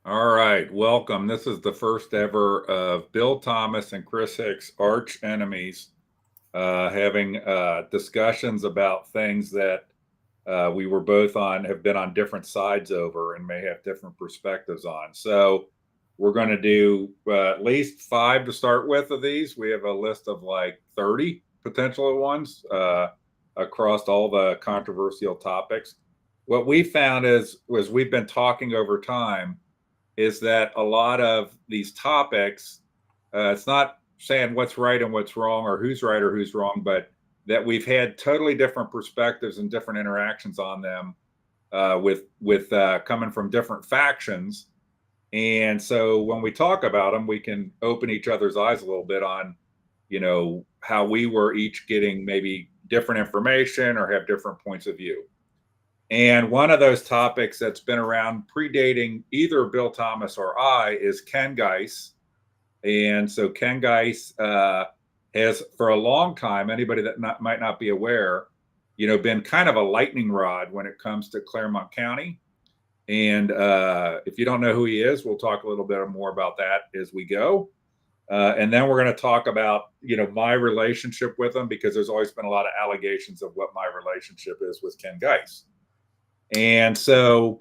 All right, welcome. This is the first ever of Bill Thomas and Chris Hicks, arch enemies, having discussions about things that we were both on, have been on different sides over, and may have different perspectives on. So we're going to do at least 5 to start with of these. We have a list of like 30 potential ones across all the controversial topics. What we found is, we've been talking over time, is that a lot of these topics, it's not saying what's right and what's wrong, or who's right or who's wrong, but that we've had totally different perspectives and different interactions on them, with coming from different factions. And so when we talk about them, we can open each other's eyes a little bit on, how we were each getting maybe different information or have different points of view. And one of those topics that's been around predating either Bill Thomas or I is Ken Geis. And so Ken Geis has, for a long time, anybody that might not be aware, been kind of a lightning rod when it comes to Claremont County. And if you don't know who he is, we'll talk a little bit more about that as we go. And then we're going to talk about, my relationship with him, because there's always been a lot of allegations of what my relationship is with Ken Geis. And so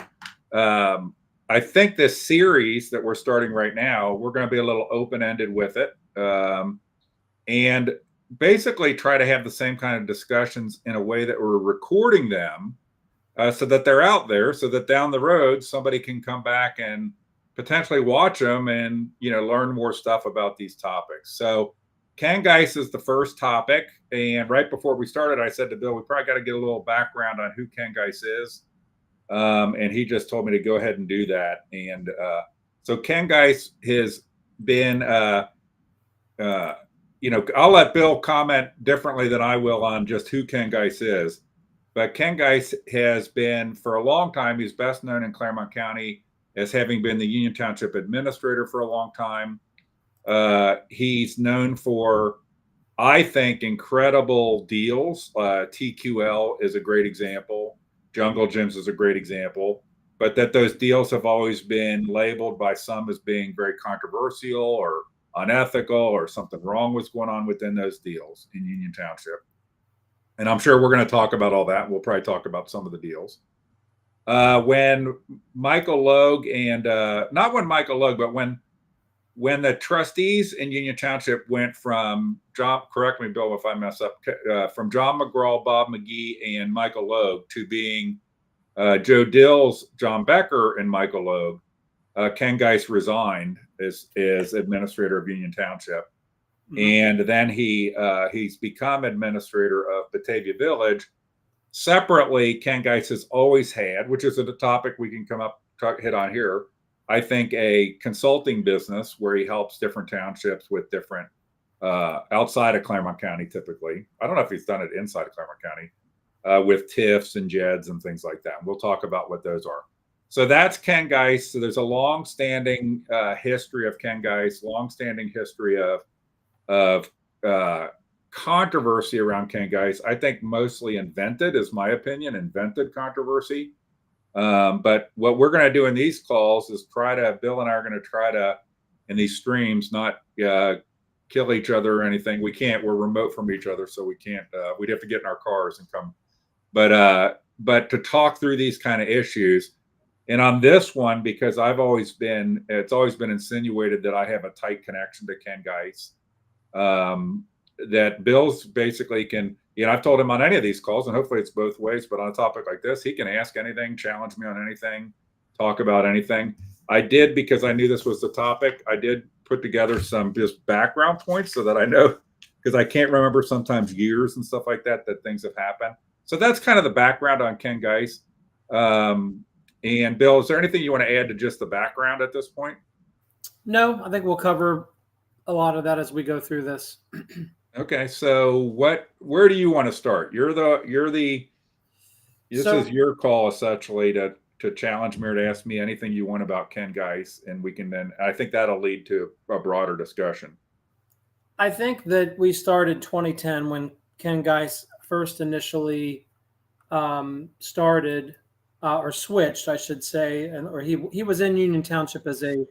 I think this series that we're starting right now, we're going to be a little open-ended with it, and basically try to have the same kind of discussions in a way that we're recording them, so that they're out there, so that down the road somebody can come back and potentially watch them and learn more stuff about these topics. So Ken Geis is the first topic, and right before we started, I said to Bill, we probably got to get a little background on who Ken Geis is. And he just told me to go ahead and do that. And so Ken Geis has been, I'll let Bill comment differently than I will on just who Ken Geis is. But Ken Geis has been, for a long time, he's best known in Claremont County as having been the Union Township administrator for a long time. He's known for, I think, incredible deals. TQL is a great example. Jungle Gyms is a great example, but that those deals have always been labeled by some as being very controversial or unethical, or something wrong was going on within those deals in Union Township. And I'm sure we're going to talk about all that. We'll probably talk about some of the deals. When Michael Logue and not when Michael Logue, but when the trustees in Union Township went from John, correct me, Bill, if I mess up, from John McGraw, Bob McGee, and Michael Logue to being Joe Dills, John Becker, and Michael Loeb. Ken Geis resigned as administrator of Union Township, and then he's become administrator of Batavia Village. Separately, Ken Geis has always had, which is a topic we can hit on here, I think, a consulting business where he helps different townships with different outside of Claremont County, typically. I don't know if he's done it inside of Claremont County with TIFs and JEDs and things like that. We'll talk about what those are. So that's Ken Geis. So there's a long-standing history of Ken Geis, long-standing history of controversy around Ken Geis. I think mostly invented, is my opinion, invented controversy. But what we're going to do in these calls is Bill and I are going to try to, in these streams, not kill each other or anything. We can't. We're remote from each other, so we can't. We'd have to get in our cars and come. But to talk through these kind of issues. And on this one, because it's always been insinuated that I have a tight connection to Ken Geis. That Bill's basically I've told him on any of these calls, and hopefully it's both ways, but on a topic like this, he can ask anything, challenge me on anything, talk about anything. I did, because I knew this was the topic, I did put together some just background points so that I know, because I can't remember sometimes years and stuff like that things have happened. So that's kind of the background on Ken Geis. And Bill, is there anything you want to add to just the background at this point? No, I think we'll cover a lot of that as we go through this. Okay, so where do you want to start? This is your call essentially to challenge me or to ask me anything you want about Ken Geis, and we can then, I think that'll lead to a broader discussion. I think that we started 2010 when Ken Geis first initially started or switched, I should say, or he was in Union Township as a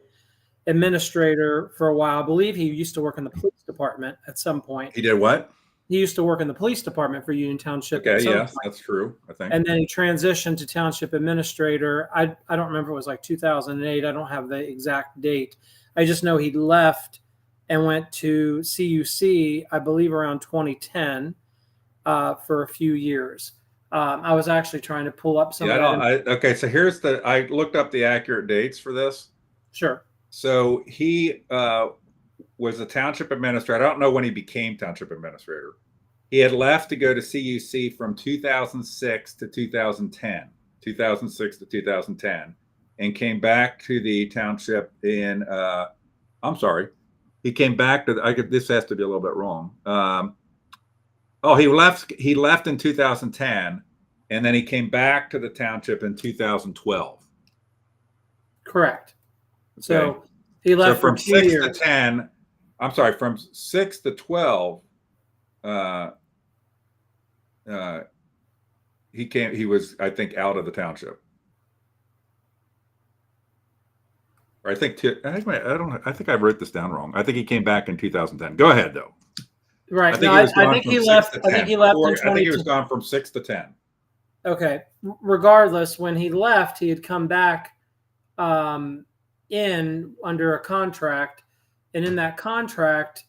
administrator for a while. I believe he used to work in the police department at some point. He did what? He used to work in the police department for Union Township. Okay, yes, that's true, I think. And then he transitioned to township administrator. I don't remember, it was like 2008. I don't have the exact date. I just know he left and went to CUC, I believe around 2010, for a few years. I was actually trying to pull up some. Okay, so I looked up the accurate dates for this. Sure. So he was a township administrator. I don't know when he became township administrator. He had left to go to CUC from 2006 to 2010, and came back to the township in, he came back to, this has to be a little bit wrong. He left in 2010, and then he came back to the township in 2012. Correct. Okay. So he left from for 2 years. From 6 to 12, he was, I think, out of the township. Or I think I wrote this down wrong. I think he came back in 2010. Go ahead though. Right. I think he left. I think he left in 2010. I think he was gone from 6 to 10. Okay. Regardless, when he left, he had come back in under a contract, and in that contract,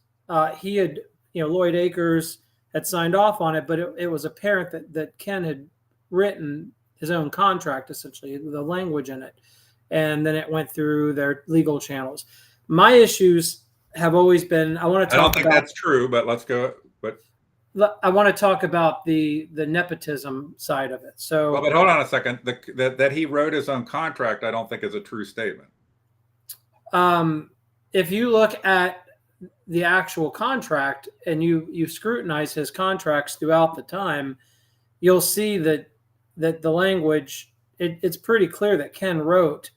he had, Lloyd Akers had signed off on it, but it was apparent that Ken had written his own contract, essentially, the language in it, and then it went through their legal channels. My issues have always been, I don't think that's true, but let's go. But I want to talk about the nepotism side of it. So, but hold on a second. That he wrote his own contract, I don't think is a true statement. If you look at the actual contract and you scrutinize his contracts throughout the time, you'll see that the language, it's pretty clear that Ken wrote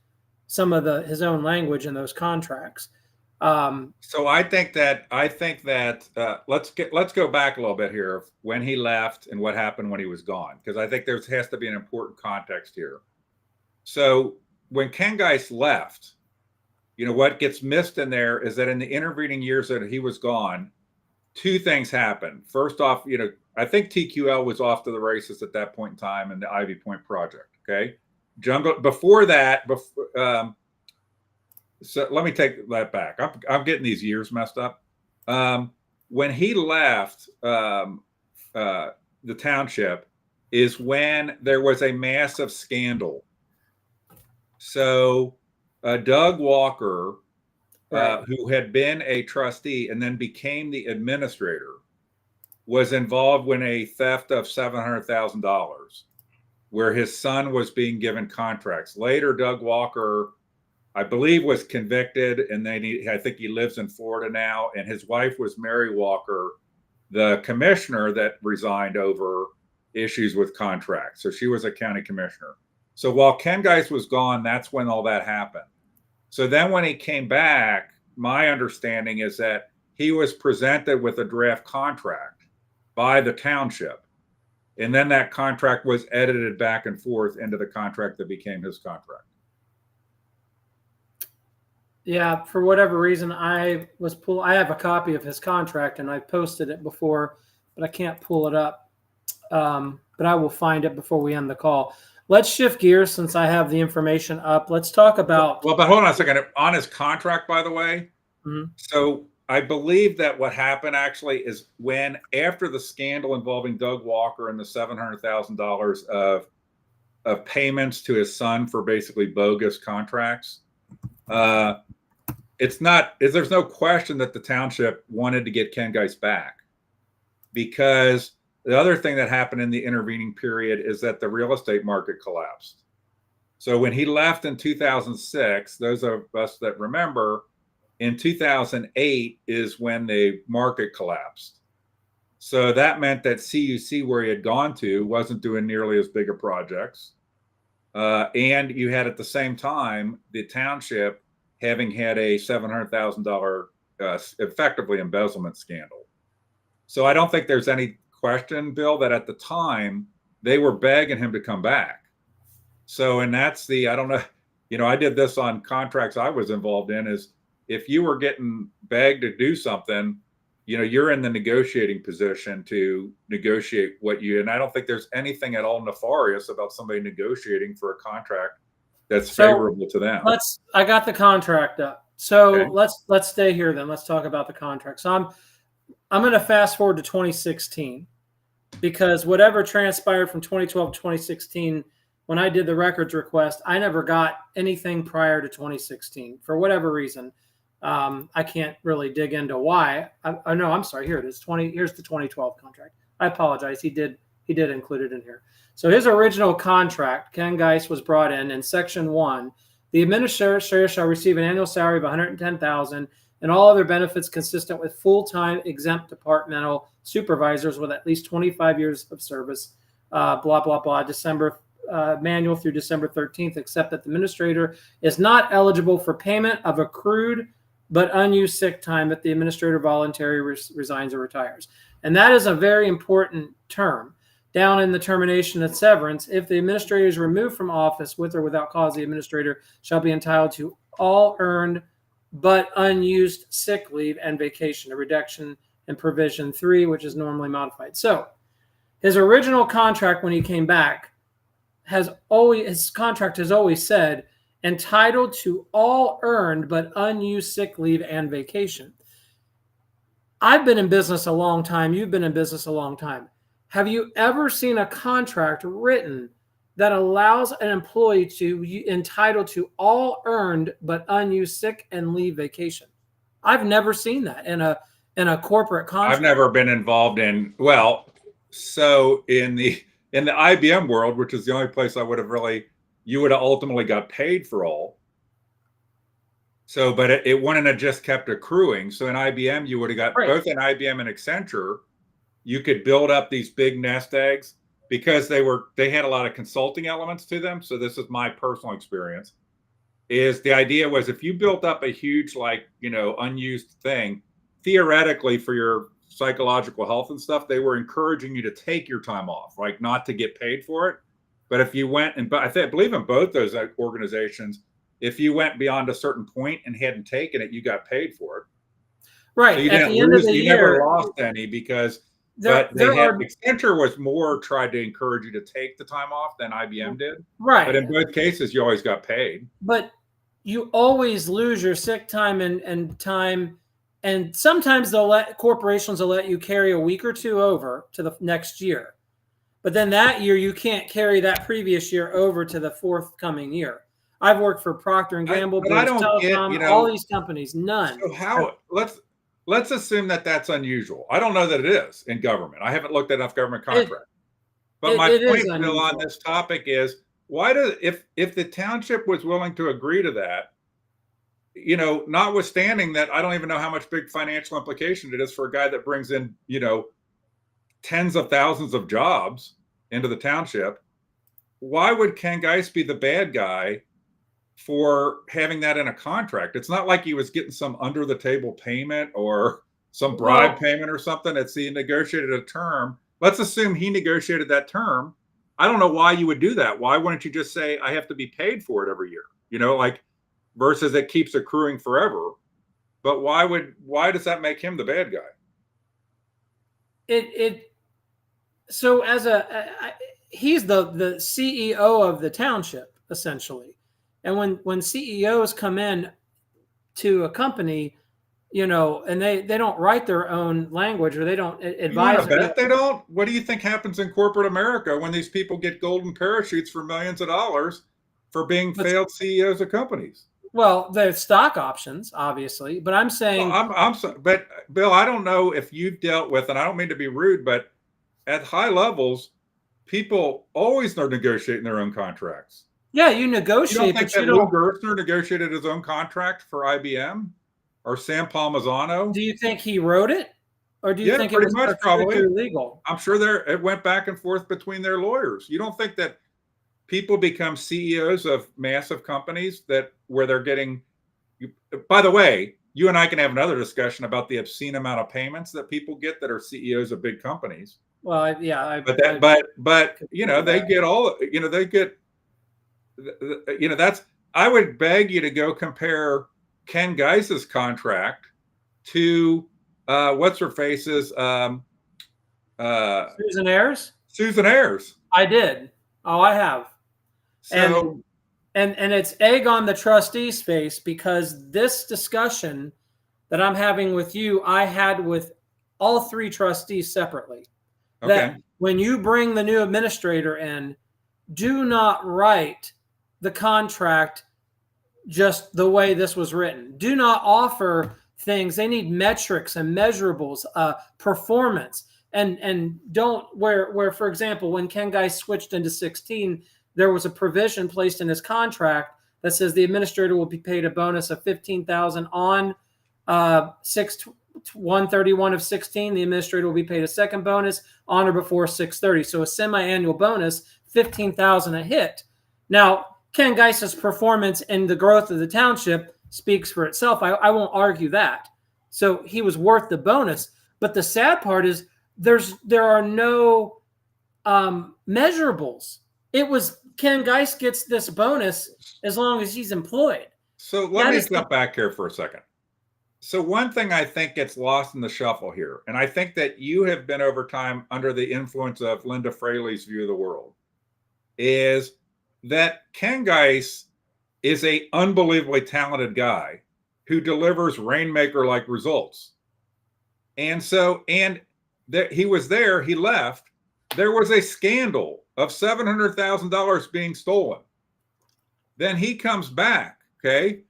some of his own language in those contracts. So I think that let's go back a little bit here, when he left and what happened when he was gone, because I think there has to be an important context here. So when Ken Geis left, what gets missed in there is that in the intervening years that he was gone, two things happened. First off, I think TQL was off to the races at that point in time in the Ivy Point project. Okay, before that. So let me take that back. I'm getting these years messed up. When he left the township, is when there was a massive scandal. So Doug Walker, Right. who had been a trustee and then became the administrator, was involved in a theft of $700,000 where his son was being given contracts. Later, Doug Walker, I believe, was convicted, and then I think he lives in Florida now. And his wife was Mary Walker, the commissioner that resigned over issues with contracts. So she was a county commissioner. So while Ken Geis was gone, that's when all that happened. So then when he came back, my understanding is that he was presented with a draft contract by the township. And then that contract was edited back and forth into the contract that became his contract. Yeah, for whatever reason, I have a copy of his contract, and I posted it before, but I can't pull it up. But I will find it before we end the call. Let's shift gears since I have the information up. Let's talk about. Well, but hold on a second. On his contract, by the way, Mhm. so I believe that what happened actually is when, after the scandal involving Doug Walker and the $700,000 of payments to his son for basically bogus contracts, there's no question that the township wanted to get Ken Geis back, because the other thing that happened in the intervening period is that the real estate market collapsed. So when he left in 2006, those of us that remember, in 2008 is when the market collapsed. So that meant that CUC, where he had gone to, wasn't doing nearly as big of projects. And you had at the same time the township having had a $700,000 effectively embezzlement scandal. So I don't think there's any question, Bill, that at the time they were begging him to come back. So, and that's I don't know, I did this on contracts I was involved in, is if you were getting begged to do something, you're in the negotiating position to negotiate and I don't think there's anything at all nefarious about somebody negotiating for a contract that's favorable to them. I got the contract up. So Okay. let's stay here then. Let's talk about the contract. So I'm going to fast forward to 2016, because whatever transpired from 2012 to 2016, when I did the records request, I never got anything prior to 2016 for whatever reason. I can't really dig into why. No, I'm sorry. Here it is. Here's the 2012 contract. I apologize. He did include it in here. So his original contract, Ken Geis, was brought in Section 1. The administrator shall receive an annual salary of $110,000 and all other benefits consistent with full-time exempt departmental supervisors with at least 25 years of service. Blah blah blah. December manual through December 13th, except that the administrator is not eligible for payment of accrued but unused sick time if the administrator voluntarily resigns or retires. And that is a very important term. Down in the termination and severance, if the administrator is removed from office with or without cause, the administrator shall be entitled to all earned but unused sick leave and vacation, a reduction in provision 3, which is normally modified. So his original contract when he came back his contract has always said entitled to all earned but unused sick leave and vacation. I've been in business a long time. You've been in business a long time. Have you ever seen a contract written that allows an employee to be entitled to all earned but unused sick and leave vacation? I've never seen that in a corporate contract. I've never been involved in, so in the IBM world, which is the only place I would have you would have ultimately got paid for all. So, but it wouldn't have just kept accruing. So in IBM, you would have got both in IBM and Accenture, you could build up these big nest eggs because they had a lot of consulting elements to them. So this is my personal experience. Is the idea was if you built up a huge, unused thing, theoretically for your psychological health and stuff, they were encouraging you to take your time off, like not to get paid for it. But if you went I believe in both those organizations, if you went beyond a certain point and hadn't taken it, you got paid for it. Right. So you didn't lose, you never lost any because Accenture was more tried to encourage you to take the time off than IBM did. Right. But in both cases, you always got paid. But you always lose your sick time and time. And sometimes corporations will let you carry a week or two over to the next year. But then that year, you can't carry that previous year over to the forthcoming year. I've worked for Procter and Gamble, But I British don't get, Telecom, all these companies. None. so how, let's assume that that's unusual. I don't know that it is in government. I haven't looked at enough government contracts. But my it is point, Bill, on this topic is, why does, if the township was willing to agree to that, notwithstanding that, I don't even know how much big financial implication it is for a guy that brings in, tens of thousands of jobs into the township. Why would Ken Geis be the bad guy for having that in a contract? It's not like he was getting some under the table payment or some bribe payment or something. It's he negotiated a term. Let's assume he negotiated that term. I don't know why you would do that. Why wouldn't you just say, I have to be paid for it every year? Versus it keeps accruing forever. But why does that make him the bad guy? So he's the CEO of the township, essentially. And when CEOs come in to a company, and they don't write their own language, or they don't advise. You bet they don't. What do you think happens in corporate America when these people get golden parachutes for millions of dollars for being failed CEOs of companies? Well, there's stock options, obviously, but I'm saying, but Bill, I don't know if you've dealt with, and I don't mean to be rude, but at high levels, people always are negotiating their own contracts. Yeah, you negotiate. You don't think that Lou Gerstner negotiated his own contract for IBM or Sam Palmisano? Do you think he wrote it, or do you think it was probably legal? I'm sure it went back and forth between their lawyers. You don't think that people become CEOs of massive companies where they're getting? By the way, you and I can have another discussion about the obscene amount of payments that people get that are CEOs of big companies. Well, they get all, they get. That's, I would beg you to go compare Ken Geis's contract to what's her face's Susan Ayers. Susan Ayers. I did. Oh, I have. So, and it's egg on the trustee's face, because this discussion that I'm having with you, I had with all three trustees separately. Okay. That when you bring the new administrator in, do not write the contract just the way this was written. Do not offer things. They need metrics and measurables, performance, and don't where for example, when Ken Geis switched into 16, there was a provision placed in his contract that says the administrator will be paid a bonus of $15,000 on 1/31 of 16. The administrator will be paid a second bonus on or before 6/30. So a semi-annual bonus, $15,000 a hit. Now, Ken Geis's performance and the growth of the township speaks for itself. I won't argue that. So he was worth the bonus. But the sad part is there are no measurables. It was Ken Geis gets this bonus as long as he's employed. So let me jump back here for a second. So one thing I think gets lost in the shuffle here, and I think that you have been over time under the influence of Linda Fraley's view of the world, is that Ken Geis is a unbelievably talented guy who delivers rainmaker-like results. And he was there, he left. There was a scandal of $700,000 being stolen. Then he comes back, okay?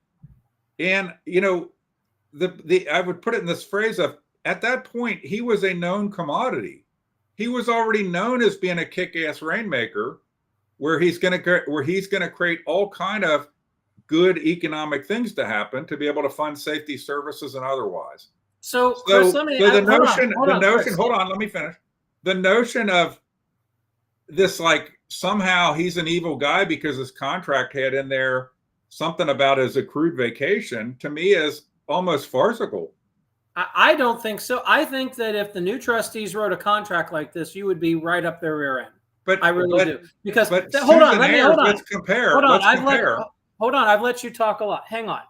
And, I would put it in this phrase of, at that point, he was a known commodity. He was already known as being a kick-ass rainmaker, where he's going to create all kind of good economic things to happen to be able to fund safety services and otherwise. So Chris, let me finish. The notion of this, like somehow he's an evil guy because his contract had in there something about his accrued vacation, to me is almost farcical. I don't think so. I think that if the new trustees wrote a contract like this, you would be right up their rear end. But I really do. Because hold on. Let's compare. Hold on. I've let you talk a lot. Hang on.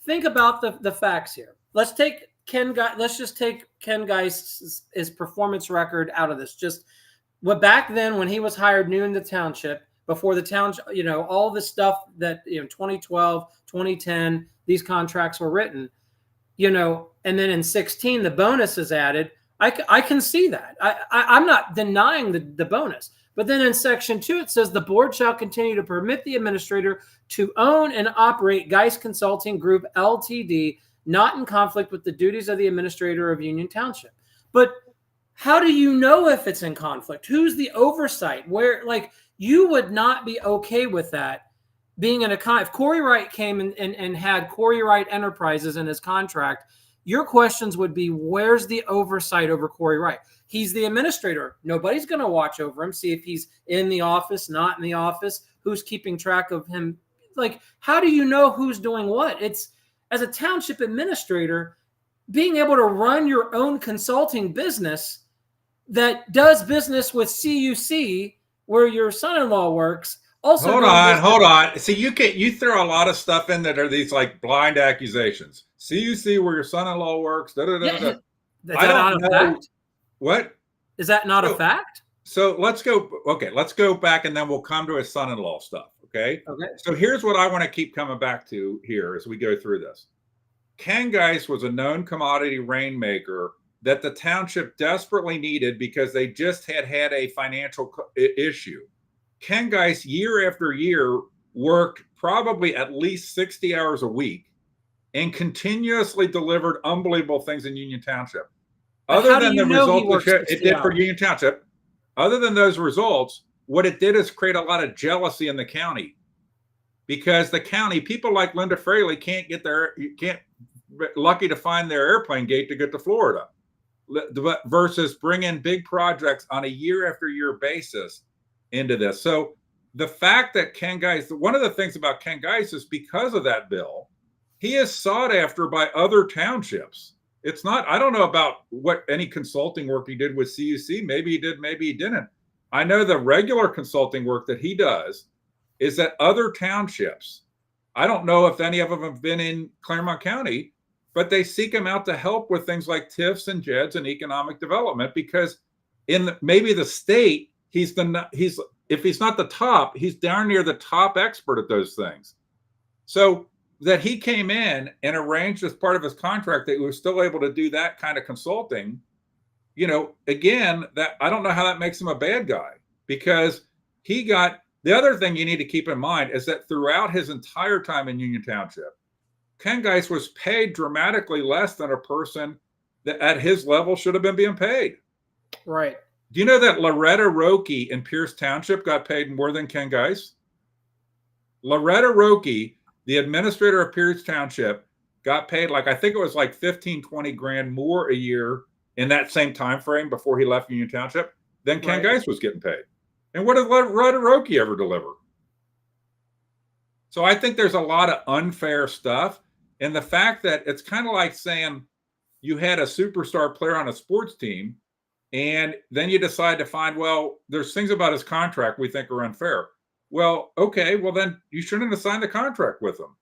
Think about the facts here. Let's just take Ken Geis' his performance record out of this. Just back then when he was hired new in the township, before the township, all the stuff that 2012, 2010, these contracts were written, and then in 16 the bonus is added. I can see that. I'm not denying the bonus. But then in section 2, it says the board shall continue to permit the administrator to own and operate Geis Consulting Group Ltd., not in conflict with the duties of the administrator of Union Township. But how do you know if it's in conflict? Who's the oversight? Where, like, you would not be okay with that being in a if Corey Wright came and had Corey Wright Enterprises in his contract, your questions would be, where's the oversight over Corey Wright? He's the administrator. Nobody's going to watch over him, see if he's in the office, not in the office, who's keeping track of him. Like, how do you know who's doing what? It's, as a township administrator, being able to run your own consulting business that does business with CUC, where your son-in-law works. Also, hold on. See, you throw a lot of stuff in that are these like blind accusations. CUC, where your son-in-law works. Da, da, da, da. Is that not a fact? What? Is that not a fact? So let's go. Okay, let's go back, and then we'll come to his son-in-law stuff. Okay. So here's what I want to keep coming back to here as we go through this. Ken Geis was a known commodity rainmaker that the township desperately needed because they just had a financial issue. Ken Geis, year after year, worked probably at least 60 hours a week and continuously delivered unbelievable things in Union Township. Other than the results it did for Union Township, other than those results, what it did is create a lot of jealousy in the county, because the county, people like Linda Fraley can't lucky to find their airplane gate to get to Florida, versus bring in big projects on a year after year basis into this. So the fact that Ken Geis, one of the things about Ken Geis is because of that bill, he is sought after by other townships. It's not, I don't know about what any consulting work he did with CUC. Maybe he did, maybe he didn't. I know the regular consulting work that he does is at other townships. I don't know if any of them have been in Claremont County, but they seek him out to help with things like TIFs and JEDs and economic development, because maybe the state, if he's not the top, he's darn near the top expert at those things. So that he came in and arranged as part of his contract that he was still able to do that kind of consulting, again, that I don't know how that makes him a bad guy, because the other thing you need to keep in mind is that throughout his entire time in Union Township, Ken Geis was paid dramatically less than a person that at his level should have been being paid. Right. Do you know that Loretta Roque in Pierce Township got paid more than Ken Geis? Loretta Roque, the administrator of Pierce Township, got paid I think it was like 15, 20 grand more a year in that same time frame before he left Union Township than Ken Geis was getting paid. And what did Loretta Roque ever deliver? So I think there's a lot of unfair stuff. And the fact that it's kind of like saying you had a superstar player on a sports team, and then you decide to find, well, there's things about his contract we think are unfair. Well, okay, well then you shouldn't have signed the contract with him.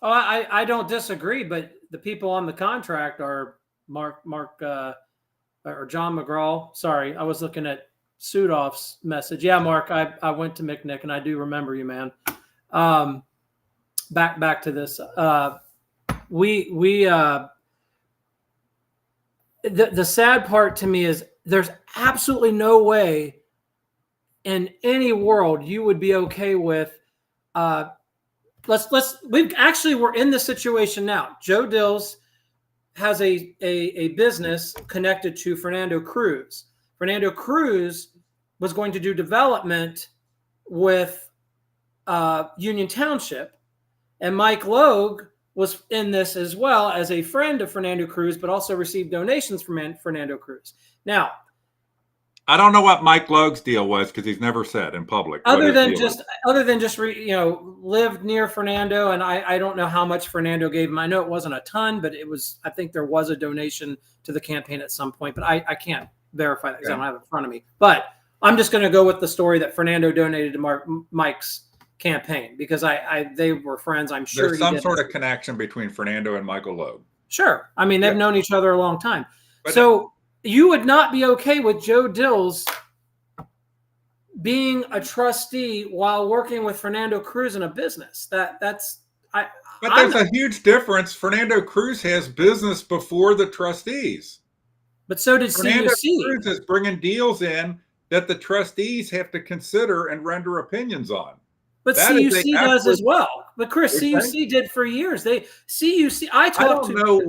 Oh, I don't disagree, but the people on the contract are Mark or John McGraw. Sorry, I was looking at Sudoff's message. Yeah, Mark, I went to McNick and I do remember you, man. Back to this. The sad part to me is there's absolutely no way in any world you would be okay with. We're in this situation now. Joe Dills has a business connected to Fernando Cruz. Fernando Cruz was going to do development with Union Township, and Mike Logue was in this as well as a friend of Fernando Cruz, but also received donations from Fernando Cruz. Now, I don't know what Mike Logue's deal was, because he's never said in public. Other than just lived near Fernando, and I don't know how much Fernando gave him. I know it wasn't a ton, but I think there was a donation to the campaign at some point, but I can't verify that because I don't have it in front of me. But I'm just going to go with the story that Fernando donated to Mike's campaign, because they were friends. I'm sure there's some sort of connection between Fernando and Michael Logue. Sure. I mean, they've known each other a long time. But you would not be okay with Joe Dills being a trustee while working with Fernando Cruz in a business. But there's a huge difference. Fernando Cruz has business before the trustees. But so did Fernando CUC. Cruz is bringing deals in that the trustees have to consider and render opinions on. But That is CUC does as well. But Chris, CUC did for years. CUC. I don't know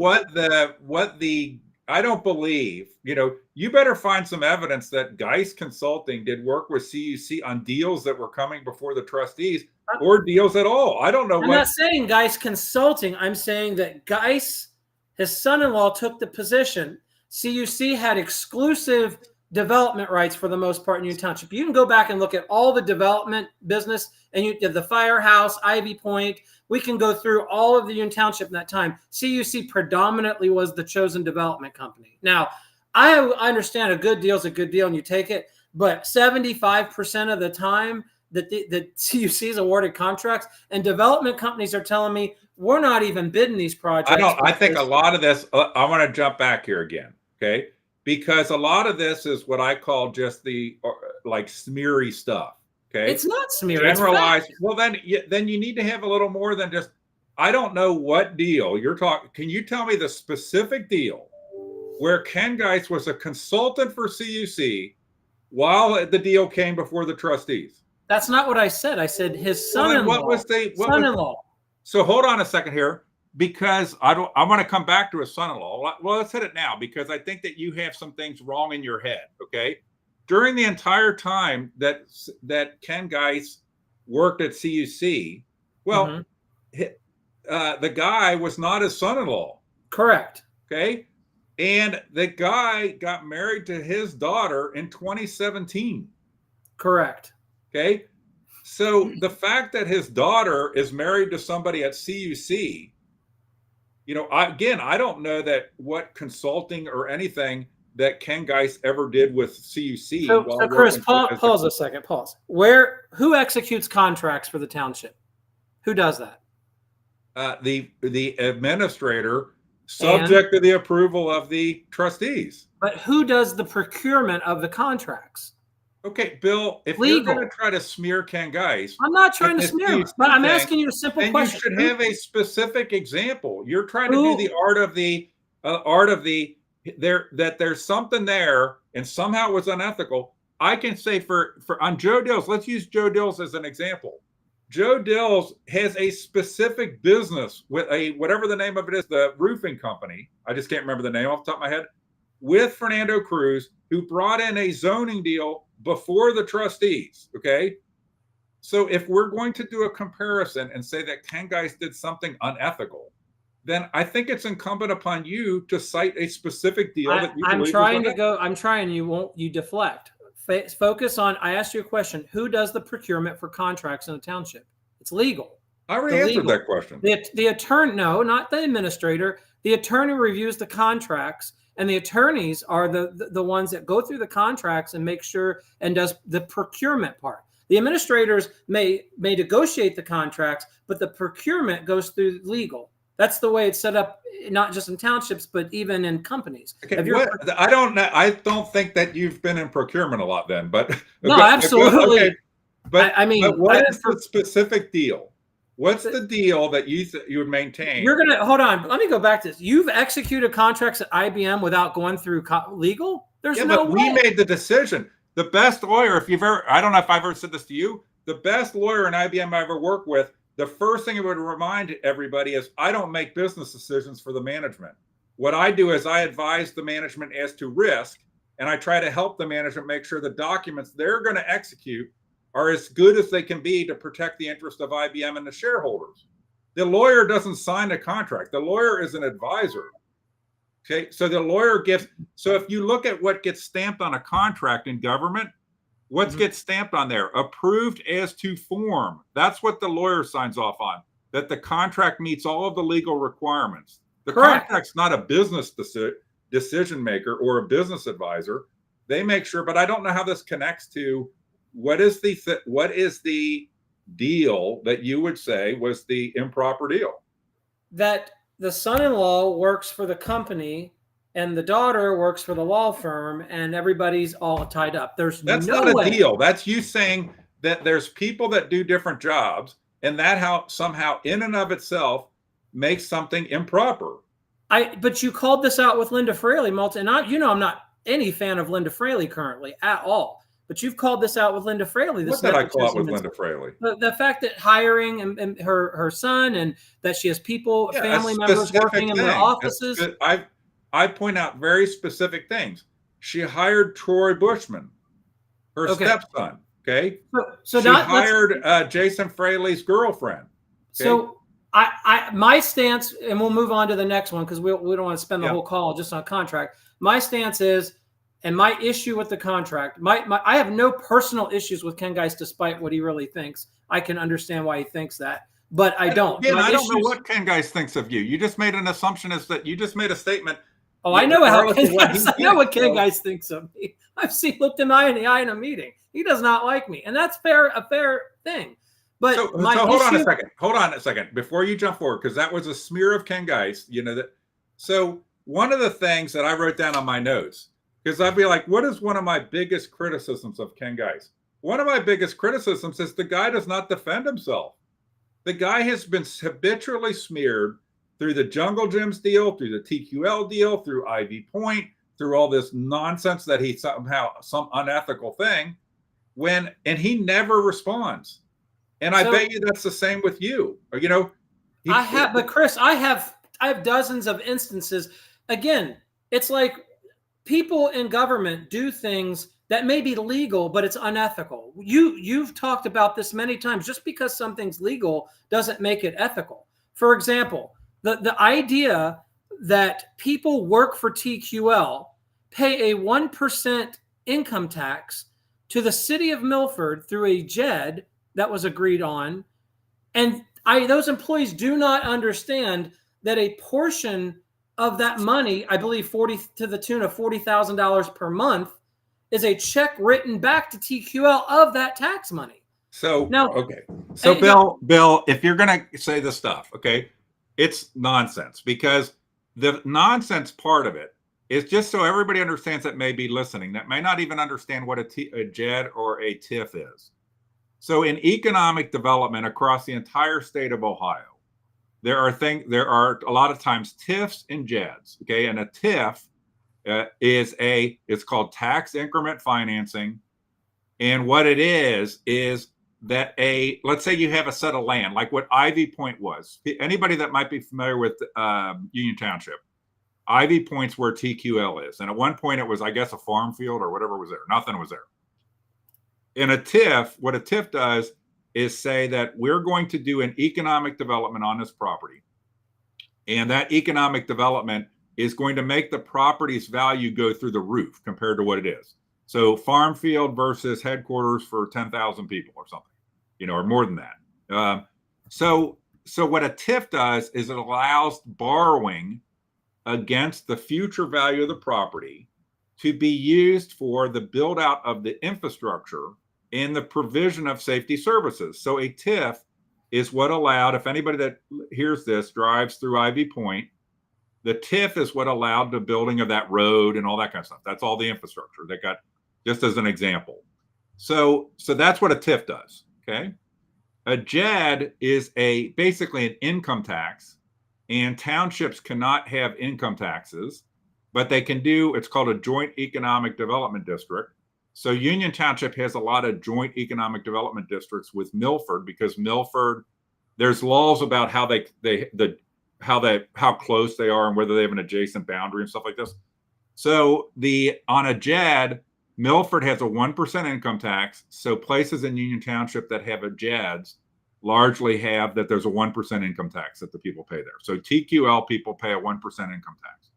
I don't believe. You better find some evidence that Geis Consulting did work with CUC on deals that were coming before the trustees or deals at all. I don't know. I'm not saying Geis Consulting. I'm saying that Geis, his son-in-law, took the position. CUC had exclusive development rights for the most part in Union Township. You can go back and look at all the development business, and you have the Firehouse, Ivy Point. We can go through all of the Union Township in that time. CUC predominantly was the chosen development company. Now, I understand a good deal is a good deal and you take it, but 75% of the time that CUC is awarded contracts, and development companies are telling me we're not even bidding these projects. I think a lot of this, I want to jump back here again, okay? Because a lot of this is what I call just the like smeary stuff. Okay, it's not smeary. Generalized. Well, then you need to have a little more than just. I don't know what deal you're talking. Can you tell me the specific deal where Ken Geis was a consultant for CUC while the deal came before the trustees? That's not what I said. I said his son-in-law. What was son-in-law? So hold on a second here. Because I want to come back to his son-in-law. Well, let's hit it now because I think that you have some things wrong in your head. Okay, during the entire time that Ken Geis worked at CUC, well, the guy was not his son-in-law. Correct. Okay, and the guy got married to his daughter in 2017. Correct. Okay, so the fact that his daughter is married to somebody at CUC. I don't know that what consulting or anything that Ken Geis ever did with CUC. So Chris, pause a second. Pause. Who executes contracts for the township? Who does that? The administrator, subject to the approval of the trustees. But who does the procurement of the contracts? Okay, Bill, if you're going to try to smear Ken Geis, I'm not trying to smear him, but I'm asking you a simple question. You should have a specific example. You're trying to do the art of that there's something there and somehow it was unethical. I can say on Joe Dills, let's use Joe Dills as an example. Joe Dills has a specific business with whatever the name of it is, the roofing company. I just can't remember the name off the top of my head. With Fernando Cruz, who brought in a zoning deal before the trustees. Okay. So if we're going to do a comparison and say that Ken Geis did something unethical, then I think it's incumbent upon you to cite a specific deal that you I'm trying, you deflect. Focus on, I asked you a question. Who does the procurement for contracts in the township? It's legal. I already answered that question. The attorney, no, not the administrator. The attorney reviews the contracts, and the attorneys are the ones that go through the contracts and make sure and does the procurement part. The administrators may negotiate the contracts, but the procurement goes through legal. That's the way it's set up, not just in townships, but even in companies. Okay, I don't know. I don't think that you've been in procurement a lot then, but no, absolutely. Okay. But what is the specific deal? What's the deal that you would maintain? You're gonna hold on. Let me go back to this. You've executed contracts at IBM without going through legal. There's no way. We made the decision. The best lawyer, I don't know if I've ever said this to you. The best lawyer in IBM I ever worked with. The first thing I would remind everybody is I don't make business decisions for the management. What I do is I advise the management as to risk, and I try to help the management make sure the documents they're going to execute are as good as they can be to protect the interest of IBM and the shareholders. The lawyer doesn't sign a contract. The lawyer is an advisor. Okay, so the lawyer so if you look at what gets stamped on a contract in government, what gets stamped on there? Approved as to form. That's what the lawyer signs off on, that the contract meets all of the legal requirements. The contract's not a business decision maker or a business advisor. They make sure, but I don't know how this connects to what is the deal that you would say was the improper deal? That the son-in-law works for the company and the daughter works for the law firm, and everybody's all tied up. That's not a deal. That's you saying that there's people that do different jobs, and that somehow in and of itself makes something improper. But you called this out with Linda Fraley, and I'm not any fan of Linda Fraley currently at all. But you've called this out with Linda Fraley. What did I call out with Linda Fraley? The fact that hiring and her son, and that she has people, family members working in their offices. I point out very specific things. She hired Troy Bushman, her stepson. Okay. So she hired Jason Fraley's girlfriend. Okay? So my stance, and we'll move on to the next one because we don't want to spend the whole call just on contract. My stance is, and my issue with the contract, I have no personal issues with Ken Geis, despite what he really thinks. I can understand why he thinks that, but I don't. Again, I don't know what Ken Geis thinks of you. You just made an assumption is that you just made a statement. Oh, I know how Ken Geis, I know what Ken Geis thinks of me. I've looked him in the eye in a meeting. He does not like me, and that's a fair thing. But so hold on a second before you jump forward, because that was a smear of Ken Geis. So one of the things that I wrote down on my notes, because I'd be like, what is one of my biggest criticisms of Ken Geis? One of my biggest criticisms is the guy does not defend himself. The guy has been habitually smeared through the Jungle Gyms deal, through the TQL deal, through Ivy Point, through all this nonsense that he somehow, some unethical thing, and he never responds. And I bet you that's the same with you. But Chris, I have dozens of instances. Again, it's like people in government do things that may be legal, but it's unethical. You've talked about this many times. Just because something's legal doesn't make it ethical. For example, the idea that people work for TQL, pay a 1% income tax to the city of Milford through a JED that was agreed on, and those employees do not understand that a portion of that money, I believe to the tune of $40,000 per month, is a check written back to TQL of that tax money. So now, okay. So Bill, if you're going to say this stuff, okay, it's nonsense, because the nonsense part of it is just so everybody understands that may be listening, that may not even understand what a JED or a TIF is. So in economic development across the entire state of Ohio, there are a lot of times TIFs and JEDs. Okay, and a TIF it's called tax increment financing, and what it is that let's say you have a set of land, like what Ivy Point was. Anybody that might be familiar with Union Township, Ivy Point's where TQL is, and at one point it was, I guess, a farm field or whatever was there. Nothing was there. In a TIF, what a TIF does is say that we're going to do an economic development on this property, and that economic development is going to make the property's value go through the roof compared to what it is. So farm field versus headquarters for 10,000 people or something, or more than that. So what a TIF does is it allows borrowing against the future value of the property to be used for the build out of the infrastructure and the provision of safety services. So a TIF is what allowed, if anybody that hears this drives through Ivy Point, the TIF is what allowed the building of that road and all that kind of stuff. That's all the infrastructure that got, just as an example. So that's what a TIF does, okay? A JED is basically an income tax, and townships cannot have income taxes, but they can do, it's called a joint economic development district. So Union Township has a lot of joint economic development districts with Milford, because Milford, there's laws about how how close they are and whether they have an adjacent boundary and stuff like this. So on a JED, Milford has a 1% income tax. So places in Union Township that have a JEDs largely have that there's a 1% income tax that the people pay there. So TQL people pay a 1% income tax.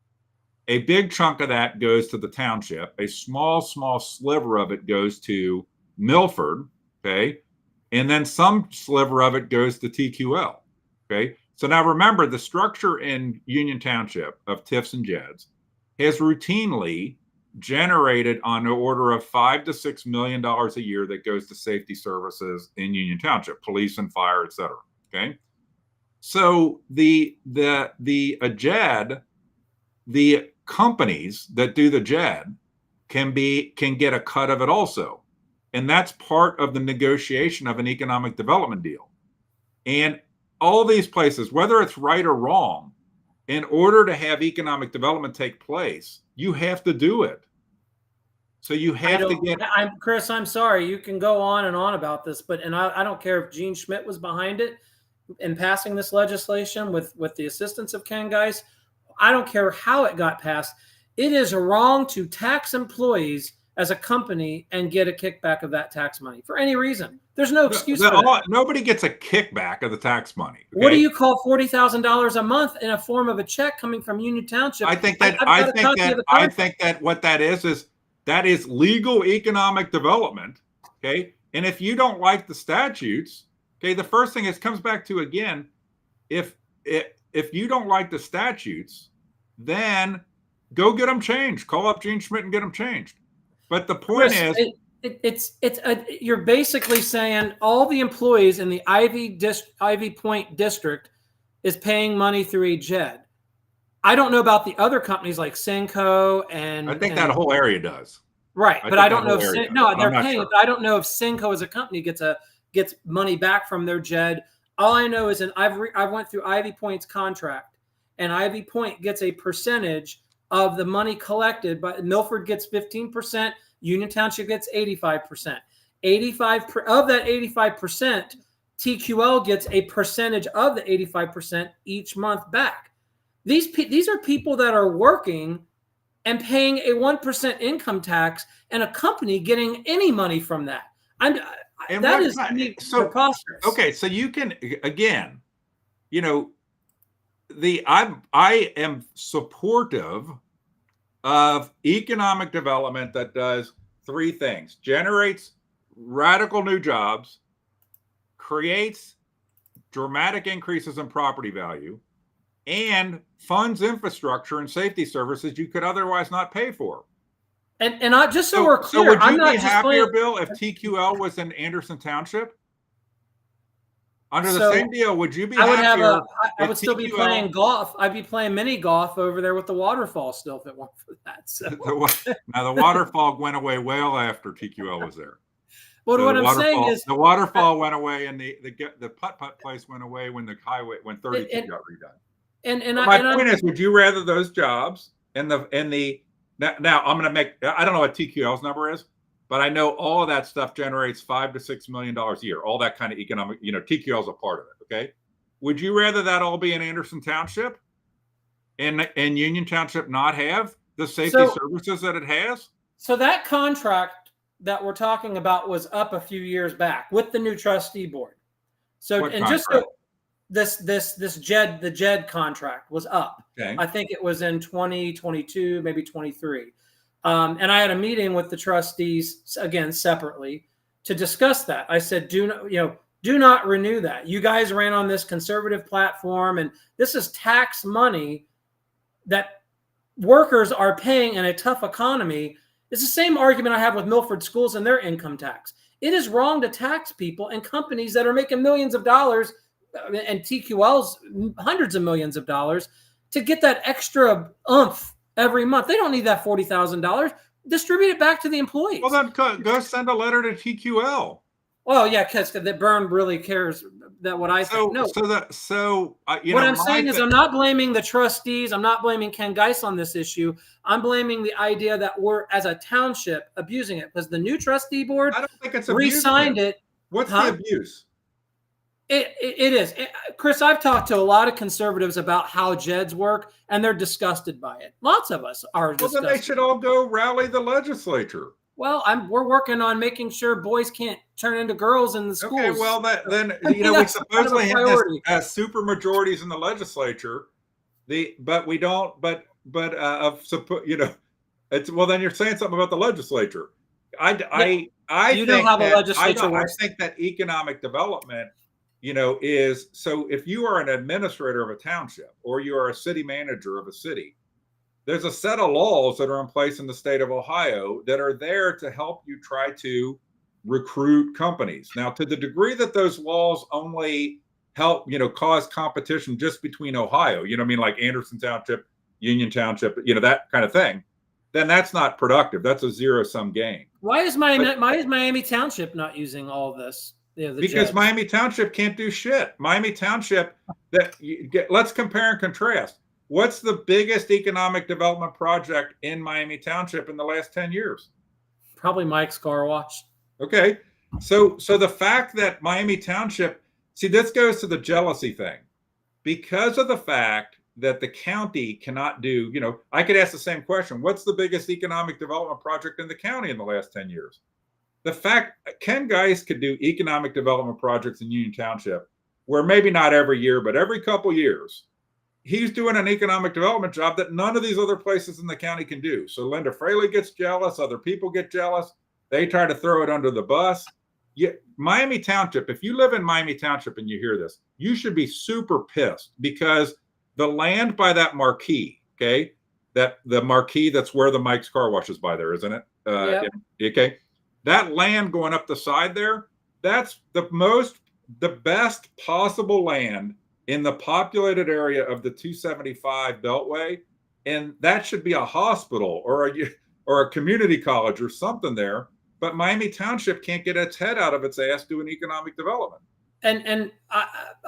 A big chunk of that goes to the township. A small sliver of it goes to Milford, okay? And then some sliver of it goes to TQL, okay? So now remember, the structure in Union Township of TIFs and JEDs has routinely generated on the order of $5 to $6 million a year that goes to safety services in Union Township, police and fire, et cetera, okay? So the JED, the companies that do the JED can get a cut of it also. And that's part of the negotiation of an economic development deal. And all these places, whether it's right or wrong, in order to have economic development take place, you have to do it. So you have to get. Chris, I'm sorry. You can go on and on about this, but I don't care if Gene Schmidt was behind it in passing this legislation with the assistance of Ken Geis. I don't care how it got passed. It is wrong to tax employees as a company and get a kickback of that tax money for any reason. There's no excuse for that. Nobody gets a kickback of the tax money. Okay? What do you call $40,000 a month in a form of a check coming from Union Township? I think that what that is legal economic development. Okay. And if you don't like the statutes, okay, the first thing comes back to, again, if you don't like the statutes, then go get them changed. Call up Gene Schmidt and get them changed. But the point is, you're basically saying all the employees in the Ivy Point district is paying money through a JED. I don't know about the other companies like Cinco and. I think that whole area does. Right, but I don't know if they're paying. Sure. But I don't know if Cinco as a company gets money back from their JED. All I know is, I went through Ivy Point's contract, and Ivy Point gets a percentage of the money collected, but Milford gets 15%, Union Township gets 85%. 85 of that 85%, TQL gets a percentage of the 85% each month back. These are people that are working and paying a 1% income tax, and a company getting any money from that. That is preposterous. Okay, so you can, again, I am supportive of economic development that does three things: generates radical new jobs, creates dramatic increases in property value, and funds infrastructure and safety services you could otherwise not pay for. And just so we're clear, so would you be happier, Bill, if TQL was in Anderson Township? Under the same deal, would you be happier? I would still be playing golf. I'd be playing mini golf over there with the waterfall still if it weren't for that. So. Now, the waterfall went away well after TQL was there. Well, so what I'm saying is the waterfall went away, and the putt-putt place went away when 32 got redone. And my point is, would you rather those jobs now I'm going to make, I don't know what TQL's number is, but I know all of that stuff generates $5 to $6 million a year. All that kind of economic, TQL's a part of it. Okay. Would you rather that all be in Anderson Township and Union Township not have the safety services that it has? So that contract that we're talking about was up a few years back with the new trustee board. So, what and contract? just so this JED, the JED contract was up. Okay. I think it was in 2022, maybe 23. And I had a meeting with the trustees, again, separately, to discuss that. I said, do not renew that. You guys ran on this conservative platform, and this is tax money that workers are paying in a tough economy. It's the same argument I have with Milford Schools and their income tax. It is wrong to tax people and companies that are making millions of dollars and TQL's hundreds of millions of dollars to get that extra oomph every month. They don't need that $40,000. Distribute it back to the employees. Well, then go send a letter to TQL. Well, yeah, because the Byrne really cares that what I think. No. What I'm saying is, I'm not blaming the trustees. I'm not blaming Ken Geis on this issue. I'm blaming the idea that we're, as a township, abusing it because the new trustee board I don't think it's re-signed it. What's the abuse? It is. Chris, I've talked to a lot of conservatives about how JEDs work, and they're disgusted by it. Lots of us are disgusted. Well, then they should all go rally the legislature. Well, we're working on making sure boys can't turn into girls in the schools. Okay, well, then we supposedly have this super majorities in the legislature, but we don't. It's well. Then you're saying something about the legislature. I think how the legislature works. I think that economic development, is so. If you are an administrator of a township or you are a city manager of a city, there's a set of laws that are in place in the state of Ohio that are there to help you try to recruit companies. Now, to the degree that those laws only help, cause competition just between Ohio, like Anderson Township, Union Township, that kind of thing, then that's not productive. That's a zero-sum game. Why is Miami Township not using all of this? Because JEDs. Miami Township can't do shit. Miami Township, let's compare and contrast. What's the biggest economic development project in Miami Township in the last 10 years? Probably Mike's Car Wash. Okay. So the fact that Miami Township, see, this goes to the jealousy thing. Because of the fact that the county cannot do, I could ask the same question. What's the biggest economic development project in the county in the last 10 years? The fact Ken Geis could do economic development projects in Union Township, where maybe not every year, but every couple years, he's doing an economic development job that none of these other places in the county can do. So Linda Fraley gets jealous, other people get jealous. They try to throw it under the bus. Miami Township, if you live in Miami Township and you hear this, you should be super pissed because the land by that marquee, okay, that the marquee, that's where the Mike's Car Wash is by there, isn't it? Okay. That land going up the side there, that's the best possible land in the populated area of the 275 Beltway. And that should be a hospital or a community college or something there. But Miami Township can't get its head out of its ass doing economic development. And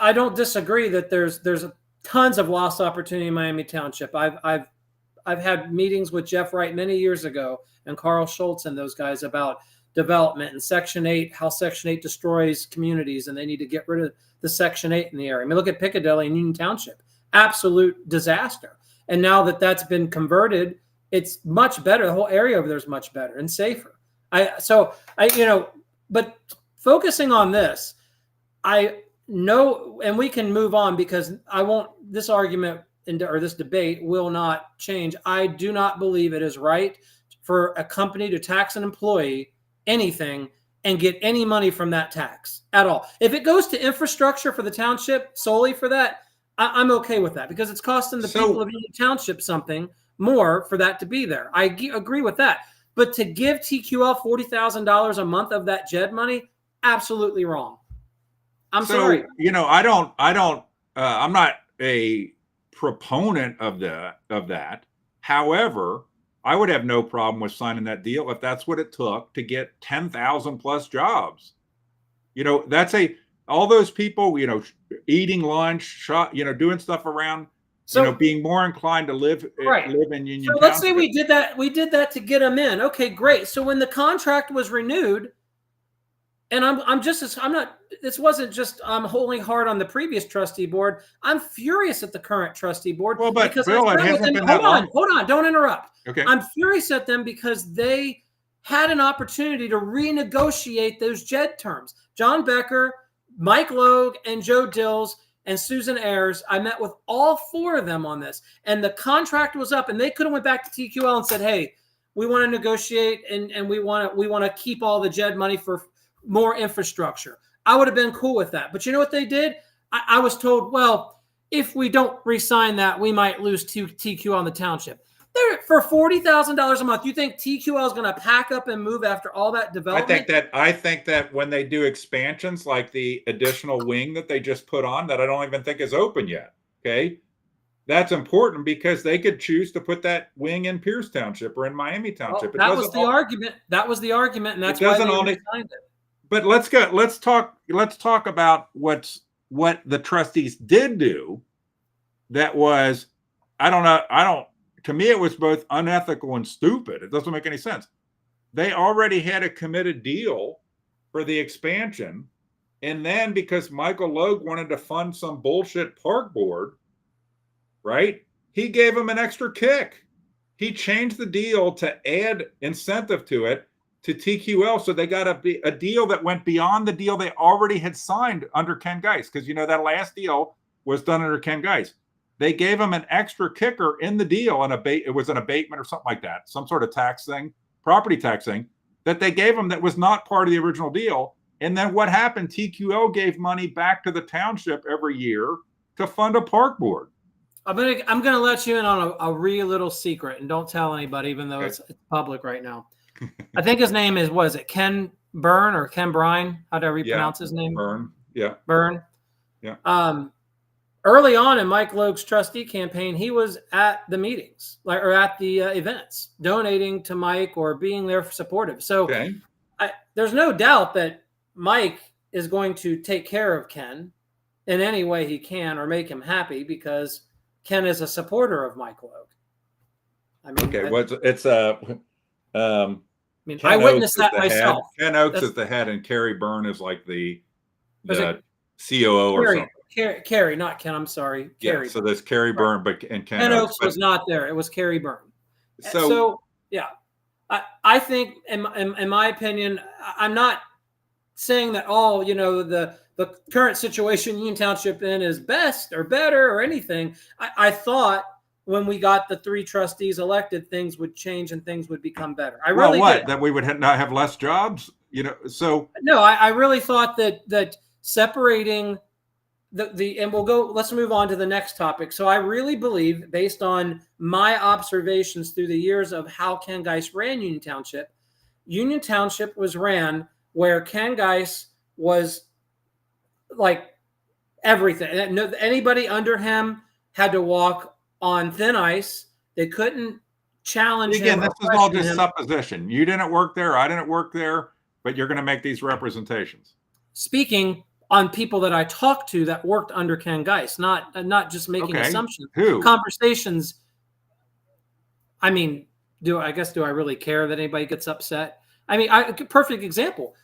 I don't disagree that there's tons of lost opportunity in Miami Township. I've had meetings with Jeff Wright many years ago and Carl Schultz and those guys about development and Section 8, how Section 8 destroys communities, and they need to get rid of the Section 8 in the area. I mean, look at Piccadilly and Union Township. Absolute disaster. And now that that's been converted, it's much better. The whole area over there is much better and safer. But focusing on this, I know, and we can move on because this argument or this debate will not change. I do not believe it is right for a company to tax an employee anything and get any money from that tax at all. If it goes to infrastructure for the township solely for that, I'm okay with that because it's costing the people of Union Township something more for that to be there. I agree with that. But to give TQL $40,000 a month of that JED money, absolutely wrong. I'm sorry. I'm not a proponent of that. However, I would have no problem with signing that deal if that's what it took to get 10,000 plus jobs. All those people, eating lunch, doing stuff around, being more inclined to live in Union Township. Let's say we did that to get them in. Okay, great. So when the contract was renewed, and I'm holding hard on the previous trustee board. I'm furious at the current trustee board. Well, but Bill, it hasn't been that long. Hold on, don't interrupt. Okay. I'm furious at them because they had an opportunity to renegotiate those JED terms. John Becker, Mike Logue, and Joe Dills, and Susan Ayers. I met with all four of them on this, and the contract was up, and they could have went back to TQL and said, "Hey, we want to negotiate, and we want to keep all the JED money for more infrastructure." I would have been cool with that. But you know what they did? I was told, well, if we don't re-sign that, we might lose TQL on the township. For $40,000 a month, you think TQL is going to pack up and move after all that development? I think that when they do expansions like the additional wing that they just put on that I don't even think is open yet, okay, that's important because they could choose to put that wing in Pierce Township or in Miami Township. That was the argument. That was the argument, and that's why they re-signed it. But let's talk about what the trustees did do. That was, to me, it was both unethical and stupid. It doesn't make any sense. They already had a committed deal for the expansion. And then because Michael Logue wanted to fund some bullshit park board, right? He gave him an extra kick. He changed the deal to add incentive to it to TQL. So they got a deal that went beyond the deal they already had signed under Ken Geis. Because, that last deal was done under Ken Geis. They gave him an extra kicker in the deal, it was an abatement or something like that, some sort of tax thing, property tax thing, that they gave him that was not part of the original deal. And then what happened? TQL gave money back to the township every year to fund a park board. I'm gonna let you in on a real little secret, and don't tell anybody, even though it's public right now. I think his name is Ken Byrne or Ken Brine, however you pronounce his name. Byrne. Yeah. Byrne. Yeah. Early on in Mike Logue's trustee campaign, he was at the meetings or at the events, donating to Mike or being there for supportive. So there's no doubt that Mike is going to take care of Ken in any way he can or make him happy because Ken is a supporter of Michael Oak. I mean, Okay, it's I Ken Oaks witnessed is that the head. myself. Ken Oaks is the head, and Carrie Byrne is like the it COO or something. Carrie, not Ken. I'm sorry, Carrie. Yeah, so there's Carrie Byrne, and Ken Oaks was not there. It was Carrie Byrne. So yeah, I think, in my opinion, I'm not saying that all the current situation Union Township in is best or better or anything. I thought when we got the 3 trustees elected, things would change and things would become better. I really did. That we would not have less jobs, So no, I really thought that separating and let's move on to the next topic. So I really believe, based on my observations through the years of how Ken Geis ran Union Township was ran where Ken Geis was like everything. Anybody under him had to walk on thin ice. They couldn't challenge him. Again, this is all just supposition. You didn't work there. I didn't work there, but you're going to make these representations. Speaking on people that I talked to that worked under Ken Geis, not just making assumptions. Who? Conversations. I mean, do I really care that anybody gets upset? I mean, perfect example.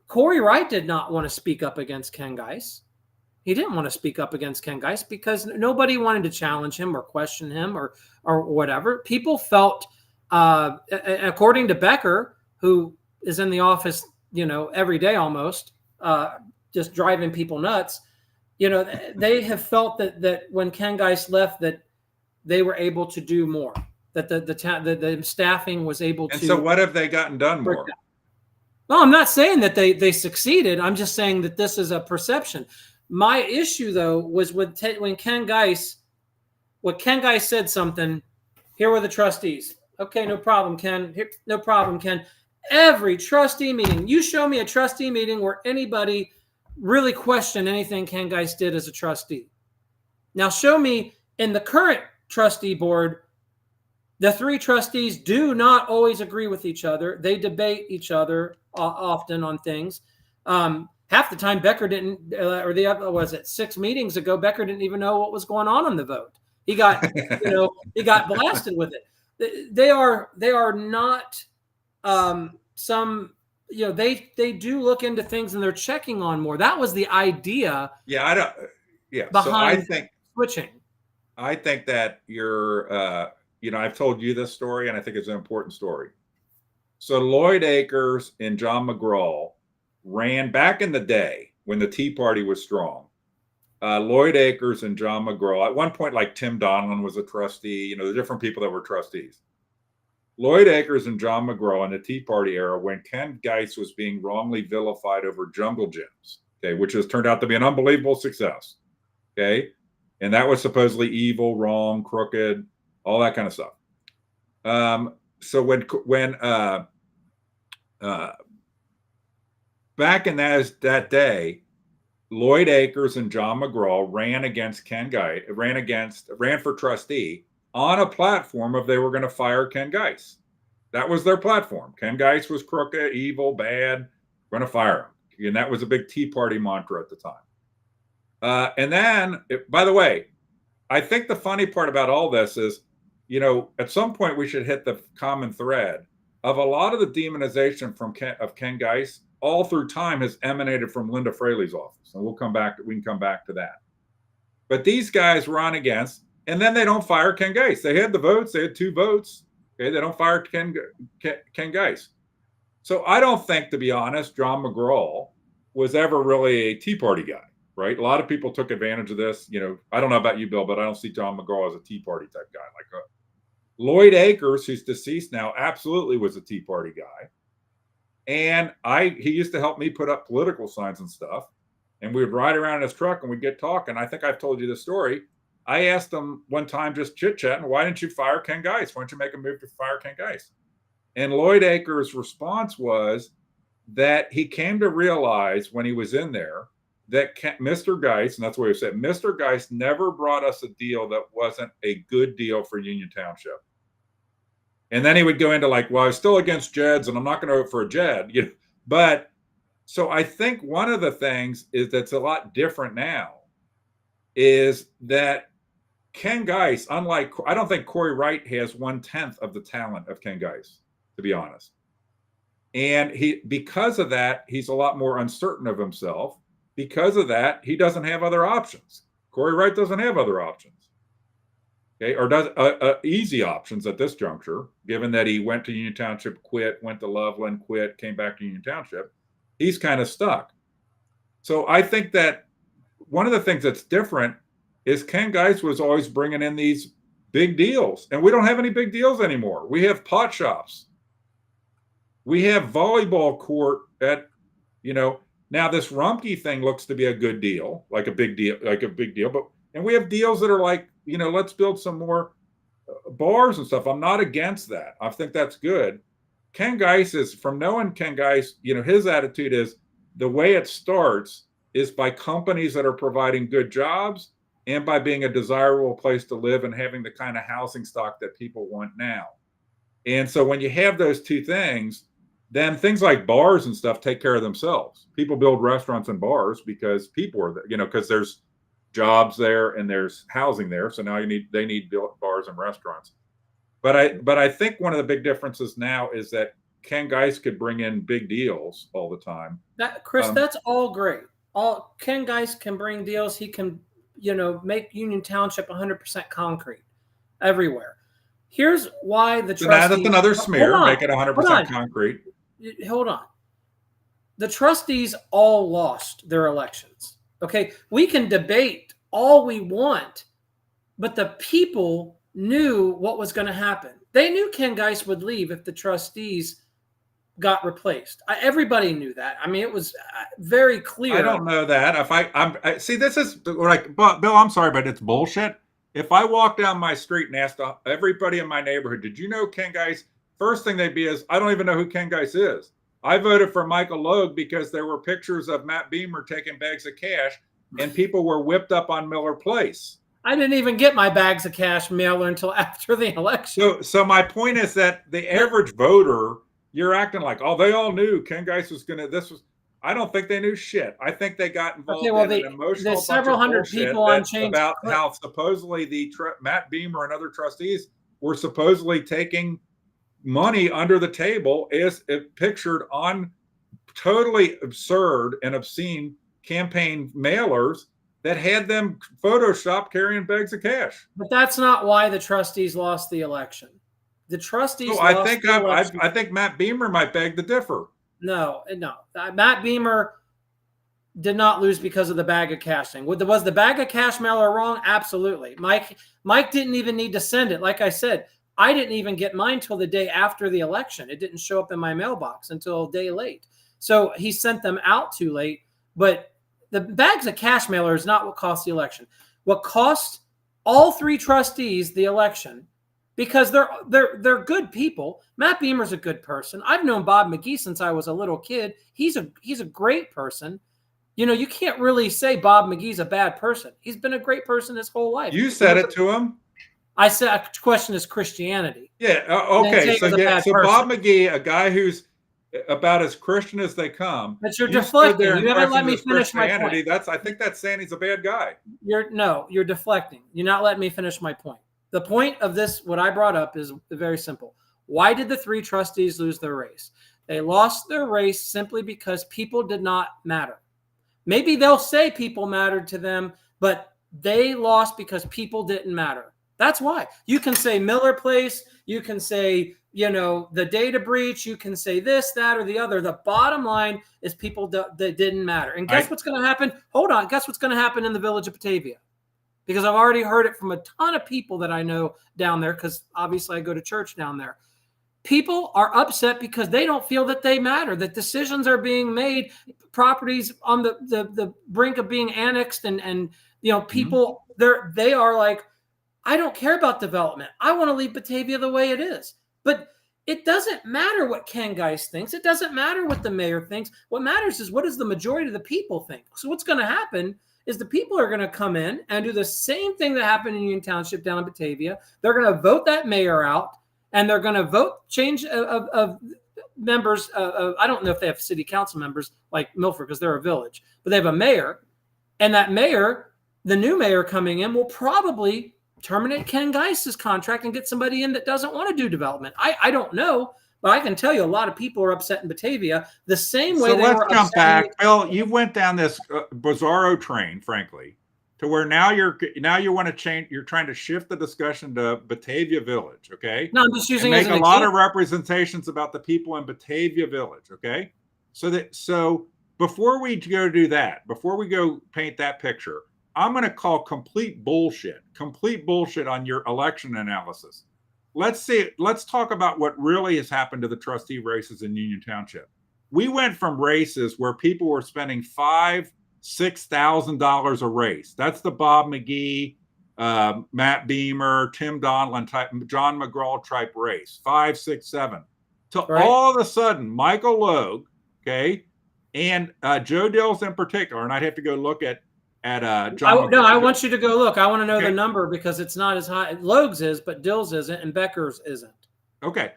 Corey Wright did not want to speak up against Ken Geis. He didn't want to speak up against Ken Geis because nobody wanted to challenge him or question him or whatever. People felt, according to Becker, who is in the office, every day almost, just driving people nuts. They have felt that when Ken Geis left, that they were able to do more. That the staffing was able to. And so, what have they gotten done more? Well, I'm not saying that they succeeded. I'm just saying that this is a perception. My issue, though, was when Ken Geis said something. Here were the trustees. Okay, no problem, Ken. No problem, Ken. Every trustee meeting, you show me a trustee meeting where anybody really questioned anything Ken Geis did as a trustee. Now, show me in the current trustee board. The 3 trustees do not always agree with each other. They debate each other often on things. Half the time, Becker didn't, or the other, was it 6 meetings ago, Becker didn't even know what was going on the vote. He got, he got blasted with it. They are not they do look into things and they're checking on more. That was the idea. Yeah, behind so switching. I think that you're. I've told you this story, and I think it's an important story. So Lloyd Akers and John McGraw ran back in the day when the Tea Party was strong. Lloyd Akers and John McGraw, at one point, like Tim Donlin was a trustee, the different people that were trustees. Lloyd Akers and John McGraw in the Tea Party era, when Ken Geis was being wrongly vilified over jungle gyms, okay, which has turned out to be an unbelievable success, okay? And that was supposedly evil, wrong, crooked, all that kind of stuff. So when back in that day, Lloyd Akers and John McGraw ran against Ken Geis, ran for trustee on a platform of they were going to fire Ken Geis. That was their platform. Ken Geis was crooked, evil, bad, going to fire him. And that was a big Tea Party mantra at the time. And then, by the way, I think the funny part about all this is, at some point we should hit the common thread of a lot of the demonization of Ken Geis all through time has emanated from Linda Fraley's office. And we can come back to that. But these guys run against, and then they don't fire Ken Geis. They had the votes. They had 2 votes. Okay, they don't fire Ken Geis. So I don't think, to be honest, John McGraw was ever really a Tea Party guy, right? A lot of people took advantage of this. I don't know about you, Bill, but I don't see John McGraw as a Tea Party type guy. Like Lloyd Akers, who's deceased now, absolutely was a Tea Party guy. And he used to help me put up political signs and stuff. And we would ride around in his truck and we'd get talking. I think I've told you this story. I asked him one time, just chit-chatting, why didn't you fire Ken Geis? Why don't you make a move to fire Ken Geis? And Lloyd Akers' response was that he came to realize when he was in there that Mr. Geis, and that's what he said, Mr. Geis never brought us a deal that wasn't a good deal for Union Township. And then he would go into like, well, I was still against Jed's and I'm not going to vote for a Jed. But so I think one of the things is that's a lot different now is that Ken Geis, unlike, I don't think Corey Wright has 1/10 of the talent of Ken Geis, to be honest. And because of that, he's a lot more uncertain of himself. Because of that, he doesn't have other options. Corey Wright doesn't have other options. Okay, or does easy options at this juncture, given that he went to Union Township, quit, went to Loveland, quit, came back to Union Township. He's kind of stuck. So I think that one of the things that's different is Ken Geis was always bringing in these big deals, and we don't have any big deals anymore. We have pot shops. We have volleyball court at, now this Rumpke thing looks to be a good deal, like a big deal, but, and we have deals that are like, let's build some more bars and stuff. I'm not against that. I think that's good. Ken Geis is, from knowing Ken Geis, his attitude is the way it starts is by companies that are providing good jobs and by being a desirable place to live and having the kind of housing stock that people want now. And so when you have those two things, then things like bars and stuff take care of themselves. People build restaurants and bars because people are there, because there's jobs there and there's housing there. So now they need bars and restaurants. But I think one of the big differences now is that Ken Geis could bring in big deals all the time. Chris, that's all great. Ken Geis can bring deals. He can, make Union Township 100% concrete everywhere. Here's why the trustees. That's another smear. Make it 100% concrete. Hold on. The trustees all lost their elections. Okay, we can debate all we want, but the people knew what was going to happen. They knew Ken Geis would leave if the trustees got replaced. Everybody knew that. I mean, it was very clear. I don't know that. If I see, this is like, Bill, I'm sorry, but it's bullshit. If I walk down my street and asked everybody in my neighborhood, did you know Ken Geis? First thing they'd be is, I don't even know who Ken Geis is. I voted for Michael Logue because there were pictures of Matt Beamer taking bags of cash and people were whipped up on Miller Place. I didn't even get my bags of cash mailer until after the election. So my point is that the average voter, you're acting like, oh, they all knew Ken Geis was going to, I don't think they knew shit. I think they got involved in an emotional there's several hundred people on change about how supposedly Matt Beamer and other trustees were supposedly taking money under the table as pictured on totally absurd and obscene campaign mailers that had them photoshopped carrying bags of cash. But that's not why the trustees lost the election. The trustees. I think Matt Beamer might beg to differ. No. Matt Beamer did not lose because of the bag of cash thing. Was the bag of cash mailer wrong? Absolutely. Mike didn't even need to send it. Like I said, I didn't even get mine till the day after the election. It didn't show up in my mailbox until a day late. So he sent them out too late. But the bags of cash mailer is not what cost the election. What cost all three trustees the election, because they're good people. Matt Beamer's a good person. I've known Bob McGee since I was a little kid. He's a great person. You can't really say Bob McGee's a bad person. He's been a great person his whole life. You said it to him. I said, a question is Christianity. Yeah. Okay. So Bob McGee, a guy who's about as Christian as they come. But you're deflecting. You haven't let me finish my point. I think that's saying he's a bad guy. You're deflecting. You're not letting me finish my point. The point of this, what I brought up, is very simple. Why did the three trustees lose their race? They lost their race simply because people did not matter. Maybe they'll say people mattered to them, but they lost because people didn't matter. That's why. You can say Miller Place. You can say, the data breach. You can say this, that, or the other. The bottom line is people that didn't matter. And guess what's going to happen? Hold on. Guess what's going to happen in the village of Batavia? Because I've already heard it from a ton of people that I know down there, because obviously I go to church down there. People are upset because they don't feel that they matter, that decisions are being made, properties on the brink of being annexed, and people, they are like, I don't care about development. I want to leave Batavia the way it is. But it doesn't matter what Ken Geis thinks. It doesn't matter what the mayor thinks. What matters is, what does the majority of the people think? So what's going to happen is the people are going to come in and do the same thing that happened in Union Township down in Batavia. They're going to vote that mayor out, and they're going to vote change of members. I don't know if they have city council members like Milford because they're a village, but they have a mayor. And that mayor, the new mayor coming in, will probably terminate Ken Geis's contract and get somebody in that doesn't want to do development. I don't know, but I can tell you a lot of people are upset in Batavia the same way So they let's were jump upset. back. Bill, you went down this bizarro train, frankly, to where now you want to change. You're trying to shift the discussion to Batavia Village, okay? No, I'm just using and it as make an a lot of example. representations about the people in Batavia Village, okay? So before we go do that, before we go paint that picture, I'm going to call complete bullshit on your election analysis. Let's talk about what really has happened to the trustee races in Union Township. We went from races where people were spending $5,000-$6,000 a race. That's the Bob McGee, Matt Beamer, Tim Donlin type, John McGraw type race, 5, 6, 7. To Right. all of a sudden, Michael Logue, okay, and Joe Dills in particular, and I'd have to go look at John. No, I want you to go look. I want to know Okay. the number because it's not as high. Logue's is, but Dills isn't, and Becker's isn't. Okay,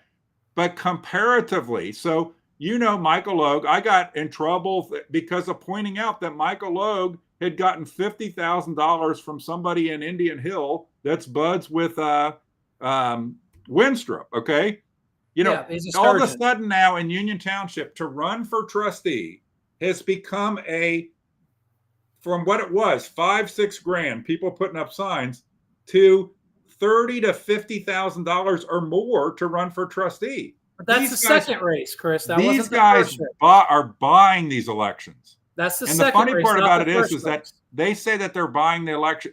but comparatively, so Michael Logue, I got in trouble because of pointing out that Michael Logue had gotten $50,000 from somebody in Indian Hill that's buds with Winstrup. Okay, he's a all of a surgeon. sudden now in Union Township to run for trustee has become from what it was, $5-6 grand, people putting up signs, to $30,000 to $50,000 or more to run for trustee. But that's the second race, Chris. That these wasn't the guys first race. are buying these elections. That's the And second the funny race, part not about the it first is that race. they say that they're buying the election.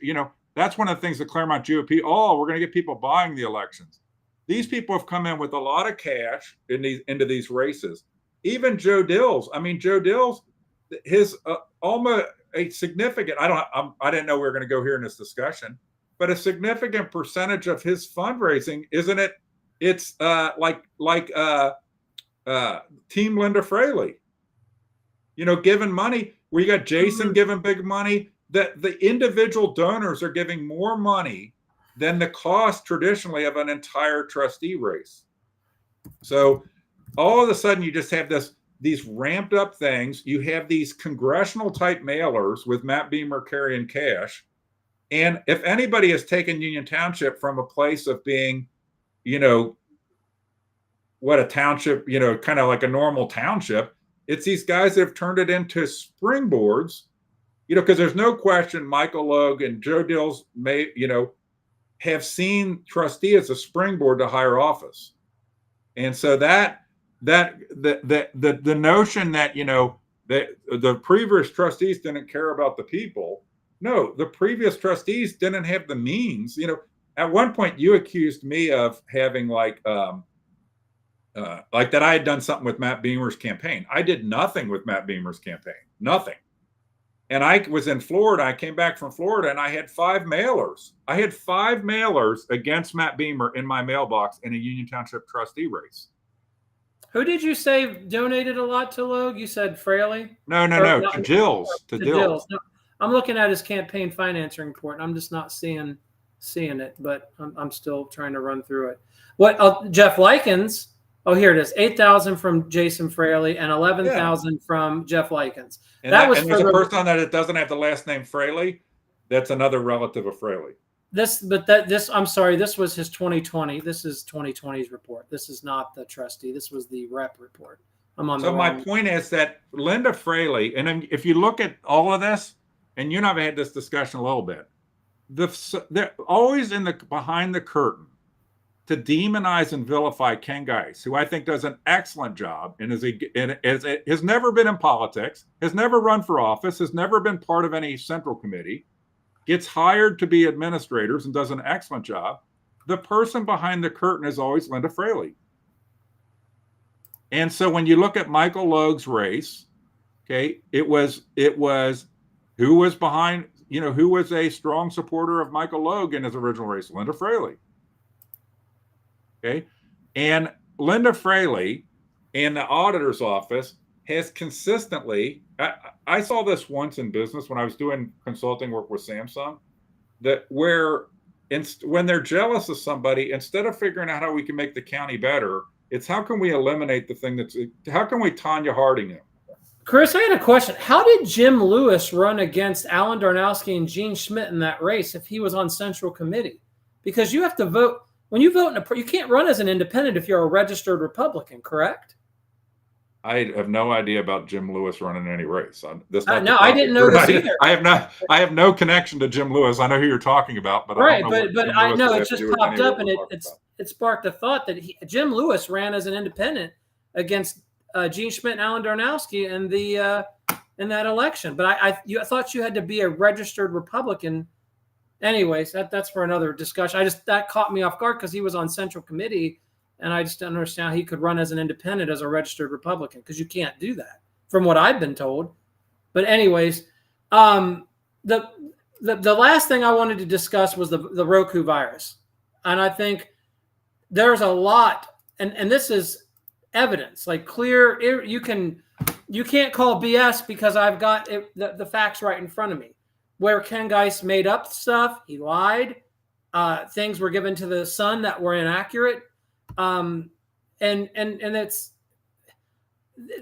That's one of the things the Claremont GOP, we're going to get people buying the elections. These people have come in with a lot of cash into these races. Even Joe Dills. I mean, Joe Dills, his almost a significant, I didn't know we were going to go here in this discussion, but a significant percentage of his fundraising, isn't it? It's like Team Linda Fraley, giving money where you got Jason giving big money, that the individual donors are giving more money than the cost traditionally of an entire trustee race. So all of a sudden you just have these ramped up things. You have these congressional type mailers with Matt Beamer carrying cash. And if anybody has taken Union Township from a place of being, what a township, kind of like a normal township, it's these guys that have turned it into springboards, because there's no question Michael Logue and Joe Dills may, have seen trustee as a springboard to higher office. And so the notion that, that the previous trustees didn't care about the people. No, the previous trustees didn't have the means. At one point you accused me of having like that I had done something with Matt Beamer's campaign. I did nothing with Matt Beamer's campaign, nothing. And I was in Florida. I came back from Florida and I had 5 mailers. I had 5 mailers against Matt Beamer in my mailbox in a Union Township trustee race. Who did you say donated a lot to Logue? You said Fraley? No, to Dills. To Dills. No, I'm looking at his campaign financing report, and I'm just not seeing it, but I'm still trying to run through it. What Jeff Likens? Oh, here it is: 8,000 from Jason Fraley and 11,000 from Jeff Likens. And there's a person on that that doesn't have the last name Fraley. That's another relative of Fraley. I'm sorry, this was his 2020. This is 2020's report. This is not the trustee. This was the rep report. So my point is that Linda Fraley, and if you look at all of this, and you and I have had this discussion a little bit, they're always behind the curtain to demonize and vilify Ken Geis, who I think does an excellent job and has never been in politics, has never run for office, has never been part of any central committee, gets hired to be administrators and does an excellent job. The person behind the curtain is always Linda Fraley. And so when you look at Michael Logue's race, okay, it was who was behind, who was a strong supporter of Michael Logue in his original race? Linda Fraley. Okay. And Linda Fraley in the auditor's office has consistently, I saw this once in business when I was doing consulting work with Samsung, that when they're jealous of somebody, instead of figuring out how we can make the county better, it's how can we eliminate the thing how can we Tanya Harding him? Chris, I had a question. How did Jim Lewis run against Alan Darnowski and Gene Schmidt in that race if he was on Central Committee? because you have to vote. When you vote you can't run as an independent if you're a registered Republican, correct? I have no idea about Jim Lewis running any race. No, I didn't know this either. I have no connection to Jim Lewis. I know who you're talking about, but right. I don't know But I know it just popped up, and it sparked a thought that Jim Lewis ran as an independent against Gene Schmidt and Alan Darnowski in that election. But I thought you had to be a registered Republican. Anyways, that's for another discussion. That caught me off guard because he was on Central Committee, and I just don't understand how he could run as an independent as a registered Republican, because you can't do that, from what I've been told. But anyways, the last thing I wanted to discuss was the Roku virus, and I think there's a lot, and this is evidence, like clear. You can't call BS because I've got the facts right in front of me. Where Ken Geis made up stuff, he lied. Things were given to the Sun that were inaccurate, and it's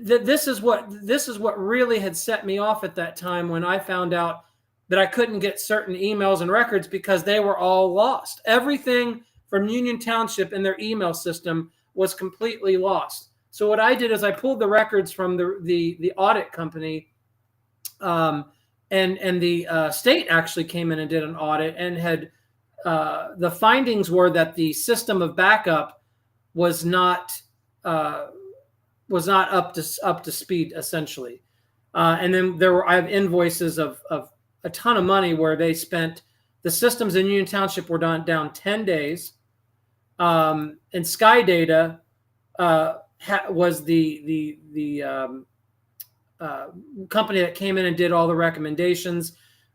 this is what really had set me off at that time when I found out that I couldn't get certain emails and records because they were all lost. Everything from Union Township in their email system was completely lost. So what I did is I pulled the records from the audit company. And the state actually came in and did an audit and had the findings were that the system of backup was not up to speed, essentially. And then I have invoices of a ton of money where they spent, the systems in Union Township were down 10 days. And Sky Data was the company that came in and did all the recommendations.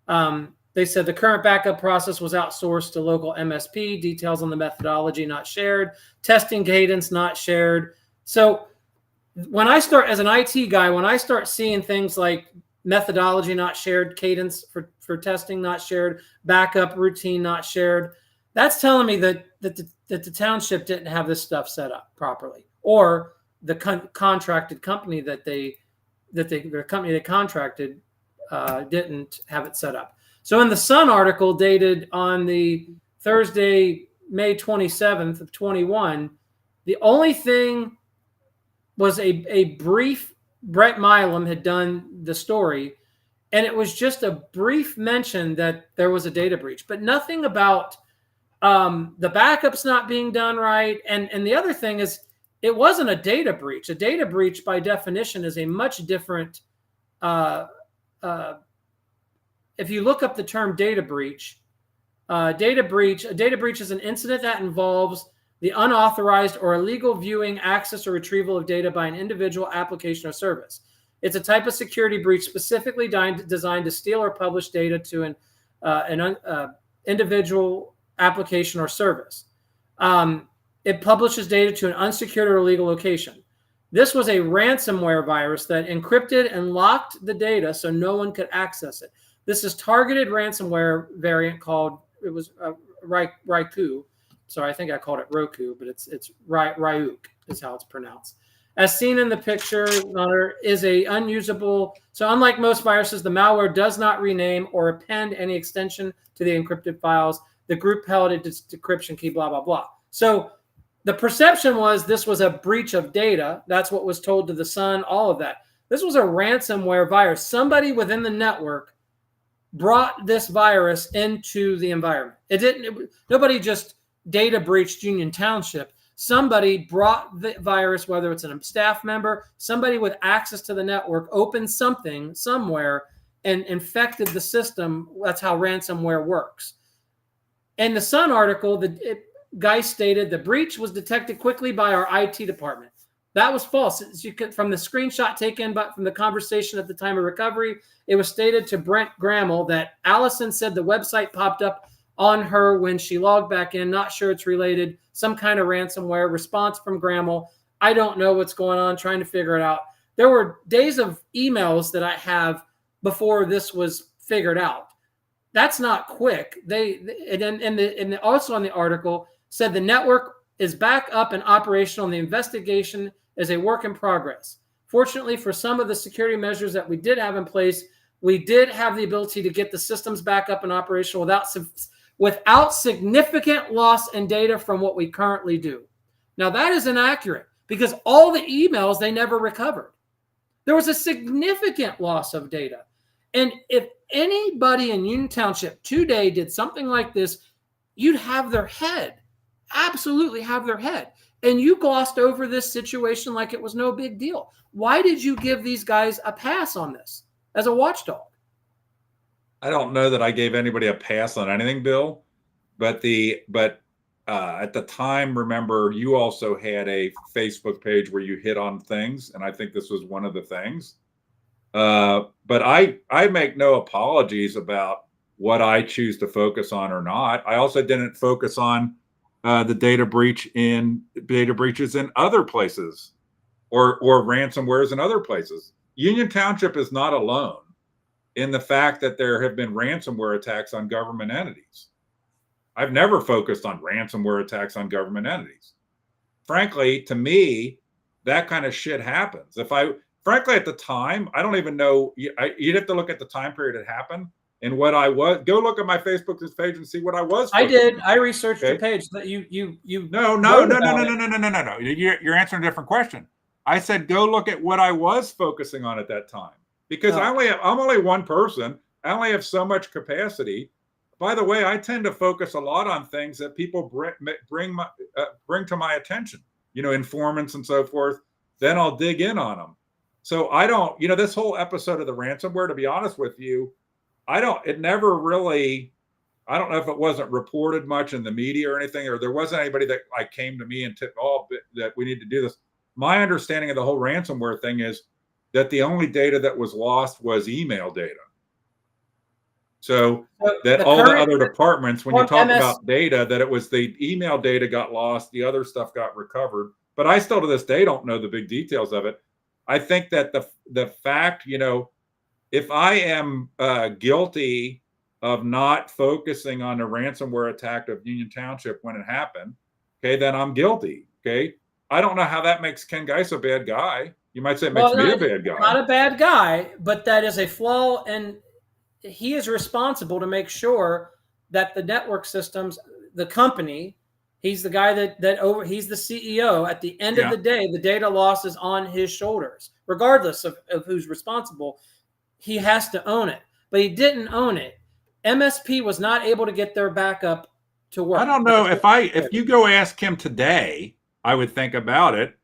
They said the current backup process was outsourced to local MSP, details on the methodology not shared, testing cadence not shared. So when I start, as an IT guy, when I start seeing things like methodology not shared, cadence for testing not shared, backup routine not shared, that's telling me that the township didn't have this stuff set up properly, or the contracted company the company they contracted didn't have it set up. So in the Sun article dated on the Thursday, May 27th of 21, the only thing was a brief, Brett Milam had done the story, and it was just a brief mention that there was a data breach, but nothing about the backups not being done right. And the other thing is, it wasn't a data breach. A data breach, by definition, is a much different. If you look up the term data breach, a data breach is an incident that involves the unauthorized or illegal viewing, access, or retrieval of data by an individual, application, or service. It's a type of security breach specifically designed to steal or publish data to an individual, application, or service. It publishes data to an unsecured or illegal location. This was a ransomware virus that encrypted and locked the data so no one could access it. This is targeted ransomware variant called, it was Ryuk. Sorry, I think I called it Roku, but it's Ryuk is how it's pronounced. As seen in the picture, is a unusable. So unlike most viruses, the malware does not rename or append any extension to the encrypted files. The group held its decryption key, blah, blah, blah. So the perception was this was a breach of data. That's what was told to the Sun, all of that. This was a ransomware virus. Somebody within the network brought this virus into the environment. Nobody just data breached Union Township. Somebody brought the virus, whether it's a staff member, somebody with access to the network, opened something somewhere and infected the system. That's how ransomware works. In the Sun article, Geis stated the breach was detected quickly by our IT department. That was false. As you could, from the screenshot taken from the conversation at the time of recovery, it was stated to Brent Grammel that Allison said the website popped up on her when she logged back in. Not sure it's related. Some kind of ransomware. Response from Grammel: I don't know what's going on. Trying to figure it out. There were days of emails that I have before this was figured out. That's not quick. And also on the article said the network is back up and operational, and the investigation is a work in progress. Fortunately, for some of the security measures that we did have in place, we did have the ability to get the systems back up and operational without significant loss in data from what we currently do. Now, that is inaccurate because all the emails they never recovered. There was a significant loss of data. And if anybody in Union Township today did something like this, you'd have their head, absolutely have their head. And you glossed over this situation like it was no big deal. Why did you give these guys a pass on this as a watchdog? I don't know that I gave anybody a pass on anything, Bill, but at the time, remember, you also had a Facebook page where you hit on things, and I think this was one of the things. But I make no apologies about what I choose to focus on or not. I also didn't focus on the data breaches in other places, or ransomwares in other places. Union Township is not alone in the fact that there have been ransomware attacks on government entities. I've never focused on ransomware attacks on government entities. Frankly, to me, that kind of shit happens. Frankly, at the time, I don't even know. You'd have to look at the time period it happened and what I was. Go look at my Facebook page and see what I was. I did. I researched the page that you. No. You're answering a different question. I said go look at what I was focusing on at that time because I'm only one person. I only have so much capacity. By the way, I tend to focus a lot on things that people bring to my attention. Informants and so forth. Then I'll dig in on them. So I don't, this whole episode of the ransomware, to be honest with you, it never really, I don't know if it wasn't reported much in the media or anything, or there wasn't anybody that came to me and tipped that we need to do this. My understanding of the whole ransomware thing is that the only data that was lost was email data. So that all the other departments, when you talk about data, that it was the email data got lost, the other stuff got recovered. But I still to this day don't know the big details of it. I think that the fact, if I am guilty of not focusing on the ransomware attack of Union Township when it happened, okay, then I'm guilty. Okay. I don't know how that makes Ken Geis a bad guy. You might say it makes me a bad guy. Not a bad guy, but that is a flaw, and he is responsible to make sure that the network systems, the company, he's the guy he's the CEO. At the end of the day, the data loss is on his shoulders, regardless of who's responsible. He has to own it, but he didn't own it. MSP was not able to get their backup to work. I don't know if you go ask him today, I would think about it.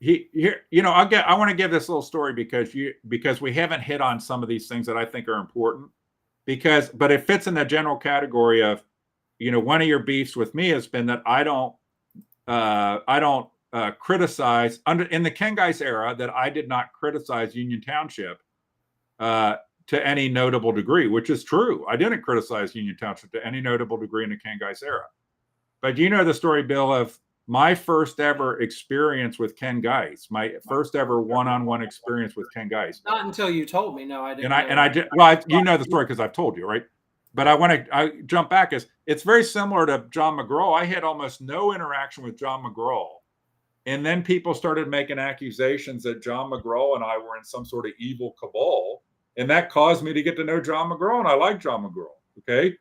I want to give this little story because we haven't hit on some of these things that I think are important. But it fits in the general category of, one of your beefs with me has been that I don't criticize in the Ken Geis era, that I did not criticize Union Township to any notable degree, which is true. I didn't criticize Union Township to any notable degree in the Ken Geis era. But the story, Bill, of my first ever experience with Ken Geis, my first ever one-on-one experience with Ken Geis. Not until you told me. No, I didn't. And I did. Well, the story because I've told you, right? But I jump back. It's very similar to John McGraw. I had almost no interaction with John McGraw. And then people started making accusations that John McGraw and I were in some sort of evil cabal. And that caused me to get to know John McGraw. And I like John McGraw. Okay.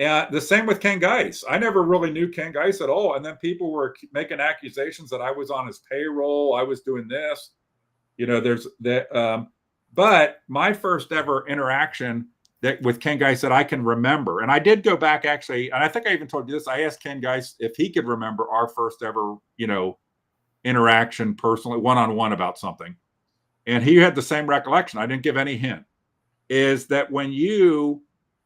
And the same with Ken Geis. I never really knew Ken Geis at all. And then people were making accusations that I was on his payroll. I was doing this. There's that. But my first ever interaction with Ken Geis that I can remember, and I did go back actually, and I think I even told you this. I asked Ken Geis if he could remember our first ever, interaction personally, one-on-one about something. And he had the same recollection. I didn't give any hint. Is that when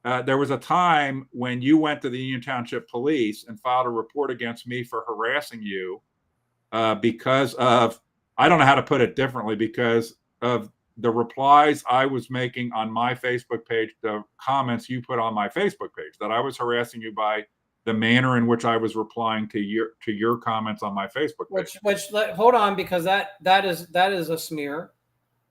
there was a time when you went to the Union Township Police and filed a report against me for harassing you because of, I don't know how to put it differently, because of the replies I was making on my Facebook page, the comments you put on my Facebook page, that I was harassing you by the manner in which I was replying to your comments on my Facebook page. Which hold on, because that is a smear.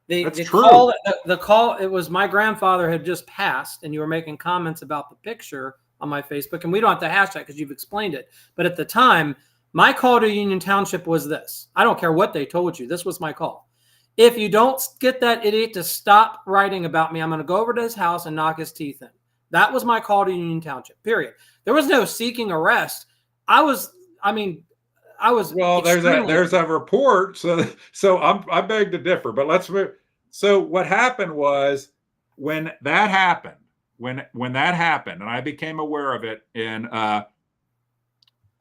That's true. Call, it was my grandfather had just passed, and you were making comments about the picture on my Facebook, and we don't have to hash that because you've explained it. But at the time, my call to Union Township was this. I don't care what they told you. This was my call. If you don't get that idiot to stop writing about me, I'm going to go over to his house and knock his teeth in. That was my call to Union Township, period. There was no seeking arrest. I was Well, there's a report. So I beg to differ, but let's move. So what happened was when that happened, and I became aware of it, and I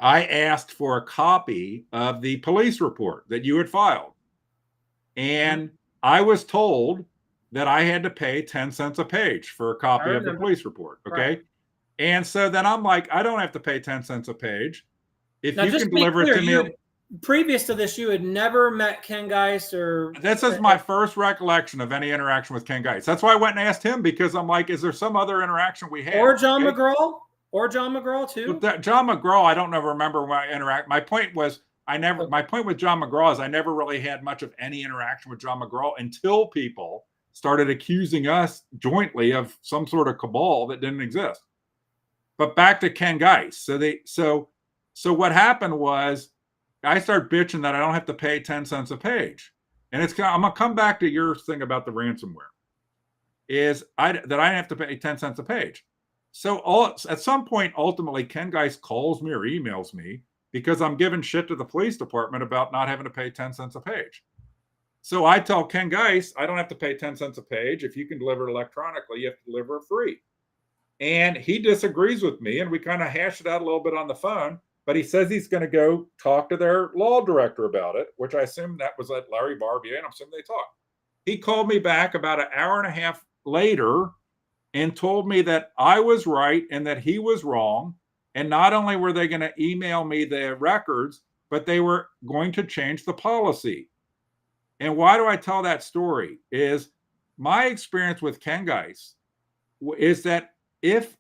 asked for a copy of the police report that you had filed. And I was told that I had to pay 10 cents a page for a copy of the police report. Okay. Right. And so then I'm like, I don't have to pay 10 cents a page. If you can deliver it to me. Previous to this, you had never met Ken Geis or. This is my first recollection of any interaction with Ken Geis. That's why I went and asked him, because I'm like, is there some other interaction we had? Or John McGraw? Or John McGraw too? John McGraw, I don't remember when I interact. My point was, my point with John McGraw is I never really had much of any interaction with John McGraw until people started accusing us jointly of some sort of cabal that didn't exist. But back to Ken Geis. So what happened was I started bitching that I don't have to pay 10 cents a page. And I'm going to come back to your thing about the ransomware, is that I didn't have to pay 10 cents a page. So at some point, ultimately, Ken Geis calls me or emails me because I'm giving shit to the police department about not having to pay 10 cents a page. So I tell Ken Geis, I don't have to pay 10 cents a page. If you can deliver it electronically, you have to deliver it free. And he disagrees with me, and we kind of hash it out a little bit on the phone, but he says he's going to go talk to their law director about it, which I assume that was at Larry Barbier, and I'm assuming they talked. He called me back about an hour and a half later and told me that I was right and that he was wrong. And not only were they going to email me the records, but they were going to change the policy. And why do I tell that story? Is my experience with Ken Geis is that if,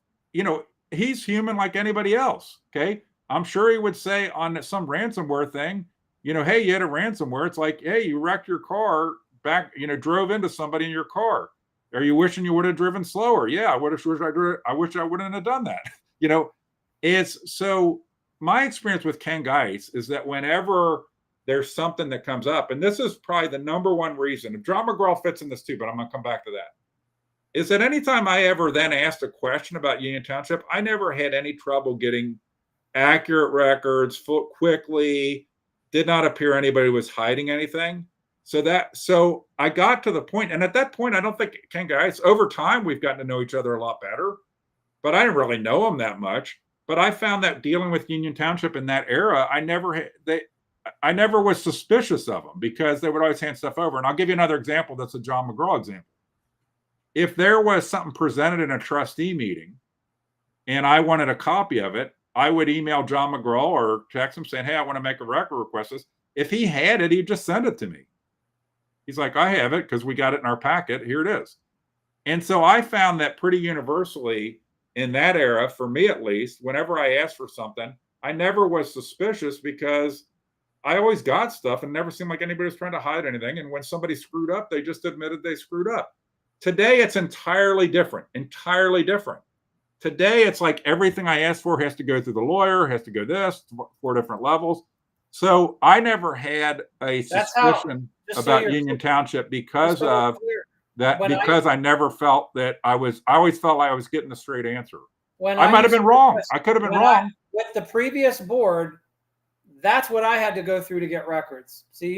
he's human like anybody else, okay? I'm sure he would say on some ransomware thing, hey, you had a ransomware. It's like, hey, you wrecked your car back, drove into somebody in your car. Are you wishing you would have driven slower? Yeah, I wish I wouldn't have done that. It's so my experience with Ken Geis is that whenever there's something that comes up, and this is probably the number one reason, if John McGraw fits in this too, but I'm going to come back to that, is that anytime I ever then asked a question about Union Township, I never had any trouble getting accurate records quickly. Did not appear anybody was hiding anything. So I got to the point, and at that point, I don't think Ken Geis, over time, we've gotten to know each other a lot better, but I didn't really know him that much. But I found that dealing with Union Township in that era, I never was suspicious of them because they would always hand stuff over. And I'll give you another example. That's a John McGraw example. If there was something presented in a trustee meeting and I wanted a copy of it, I would email John McGraw or text him saying, hey, I want to make a record request. If he had it, he'd just send it to me. He's like, I have it because we got it in our packet. Here it is. And so I found that pretty universally in that era, for me at least, whenever I asked for something, I never was suspicious because I always got stuff and never seemed like anybody was trying to hide anything. And when somebody screwed up, they just admitted they screwed up. Today, it's entirely different. Today, it's like everything I asked for has to go through the lawyer, has to go this, 4 different levels. So I never had a suspicion about Union Township because of that, because I never felt that I always felt like I was getting the straight answer. I might have been wrong. I could have been wrong. With the previous board, that's what I had to go through to get records. See,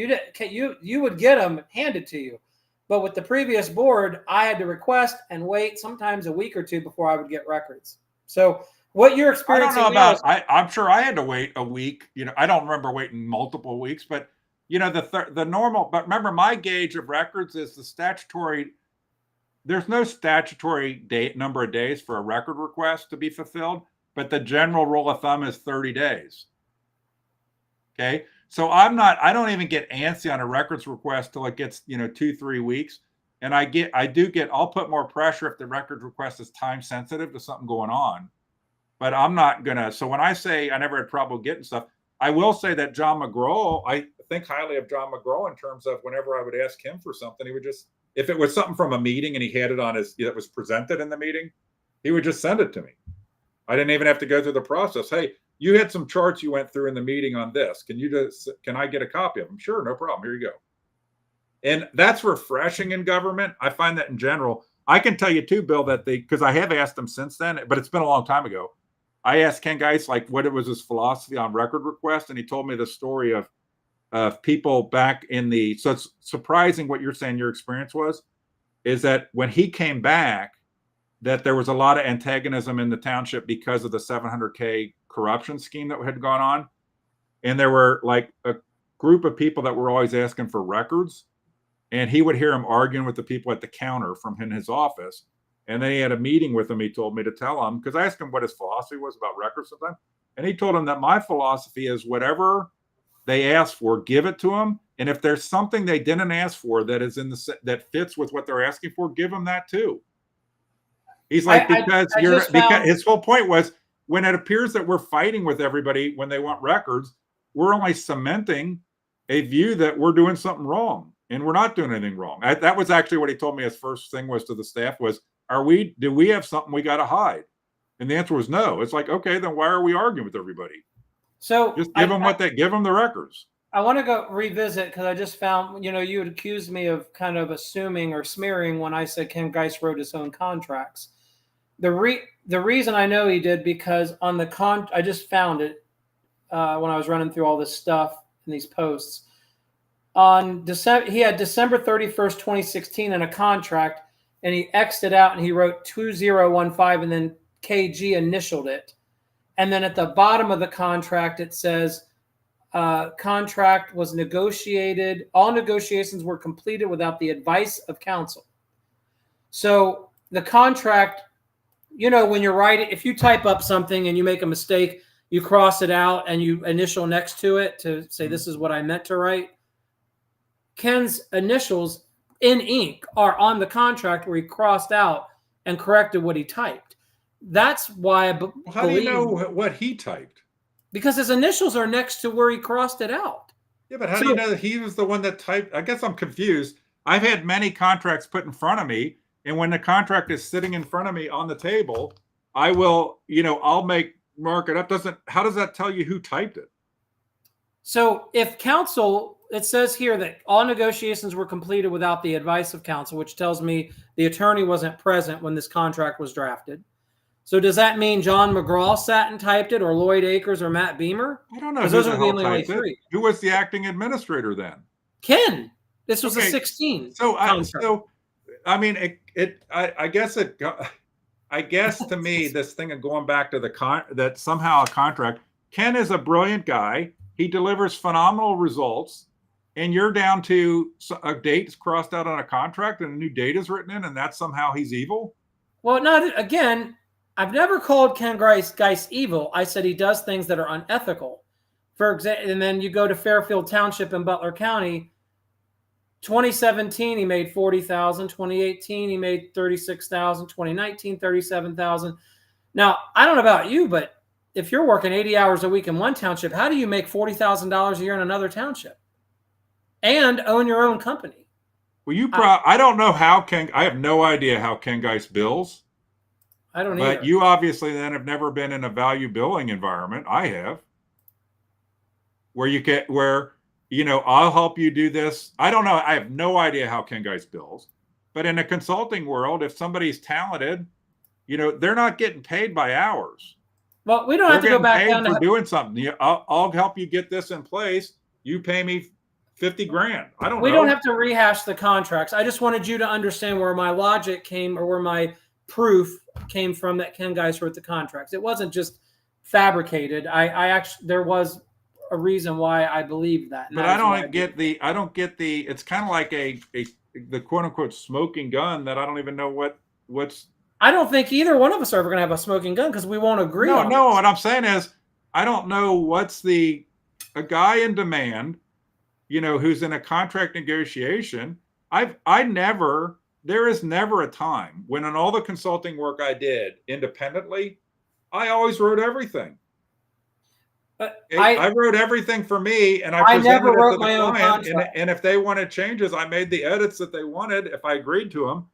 you would get them handed to you. But with the previous board, I had to request and wait sometimes a week or two before I would get records. So what you're experiencing I'm sure I had to wait a week. I don't remember waiting multiple weeks, but the normal. But remember, my gauge of records is the statutory. There's no statutory number of days for a record request to be fulfilled, but the general rule of thumb is 30 days. Okay. So I don't even get antsy on a records request till it gets, 2-3 weeks. And I'll put more pressure if the records request is time sensitive to something going on, but I'm not gonna. So when I say I never had trouble getting stuff, I will say that John McGraw, I think highly of John McGraw in terms of whenever I would ask him for something, he would just, if it was something from a meeting and he had it on that was presented in the meeting, he would just send it to me. I didn't even have to go through the process. Hey, you had some charts you went through in the meeting on this. Can I get a copy of them? Sure, no problem. Here you go. And that's refreshing in government. I find that in general. I can tell you too, Bill, that because I have asked him since then, but it's been a long time ago. I asked Ken Geis like what it was his philosophy on record request, and he told me the story of people back in the. So it's surprising what you're saying your experience was, is that when he came back, that there was a lot of antagonism in the township because of the 700K corruption scheme that had gone on, and there were like a group of people that were always asking for records. And he would hear him arguing with the people at the counter from in his office. And then he had a meeting with him. He told me to tell him, because I asked him what his philosophy was about records sometimes. And he told him that my philosophy is whatever they ask for, give it to them. And if there's something they didn't ask for that is that fits with what they're asking for, give them that too. He's like, because his whole point was when it appears that we're fighting with everybody when they want records, we're only cementing a view that we're doing something wrong. And we're not doing anything wrong. That was actually what he told me. His first thing was to the staff was, do we have something we got to hide? And the answer was no. It's like, okay, then why are we arguing with everybody? So just give them give them the records. I want to go revisit because I just found, you had accused me of kind of assuming or smearing when I said Ken Geis wrote his own contracts. The reason I know he did because on the I just found it when I was running through all this stuff in these posts. He had December 31st, 2016 in a contract, and he X'd it out and he wrote 2015 and then KG initialed it. And then at the bottom of the contract, it says, contract was negotiated. All negotiations were completed without the advice of counsel. So the contract, when you're writing, if you type up something and you make a mistake, you cross it out and you initial next to it to say, this is what I meant to write. Ken's initials in ink are on the contract where he crossed out and corrected what he typed. That's why how do you know what he typed? Because his initials are next to where he crossed it out. Yeah, but how do you know that he was the one that typed? I guess I'm confused. I've had many contracts put in front of me, and when the contract is sitting in front of me on the table, I will, I'll mark it up. How does that tell you who typed it? So if counsel, it says here that all negotiations were completed without the advice of counsel, which tells me the attorney wasn't present when this contract was drafted. So does that mean John McGraw sat and typed it, or Lloyd Akers, or Matt Beamer? I don't know. Because those are the only three. Who was the acting administrator then? Ken. This was a 16. I guess to me, this thing of going back to that somehow a contract. Ken is a brilliant guy. He delivers phenomenal results. And you're down to a date is crossed out on a contract and a new date is written in, and that's somehow he's evil? Well, again, I've never called Ken Geis evil. I said he does things that are unethical. For example, and then you go to Fairfield Township in Butler County. 2017, he made $40,000. 2018, he made $36,000. 2019, $37,000. Now, I don't know about you, but if you're working 80 hours a week in one township, how do you make $40,000 a year in another township and own your own company? Well, I don't know how I have no idea how Ken Geis bills. I don't either. But you obviously then have never been in a value billing environment. I have. Where I'll help you do this. I don't know. I have no idea how Ken Geis bills. But in a consulting world, if somebody's talented, they're not getting paid by hours. Well, we don't have to go back down to doing something. I'll help you get this in place. You pay me $50,000. I don't know. We don't have to rehash the contracts. I just wanted you to understand where my logic came, or where my proof came from that Ken Geis wrote the contracts. It wasn't just fabricated. I actually, there was a reason why I believed that. But I don't get the, it's kind of like the quote unquote smoking gun that I don't even know what's. I don't think either one of us are ever going to have a smoking gun because we won't agree on it. No, what I'm saying is, I don't know what's a guy in demand, who's in a contract negotiation. There is never a time when in all the consulting work I did independently, I always wrote everything. I wrote everything for me, and I never wrote it to my the own client, contract. and if they wanted changes, I made the edits that they wanted if I agreed to them.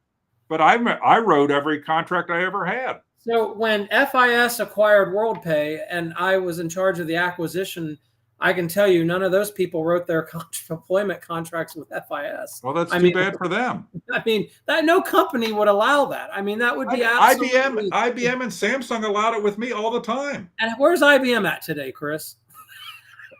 But I wrote every contract I ever had. So when FIS acquired WorldPay and I was in charge of the acquisition I can tell you none of those people wrote their employment contracts with FIS. Well, that's too bad for them. I mean, that no company would allow that. I mean, that would be absolutely. IBM and Samsung allowed it with me all the time. And where's IBM at today, Chris?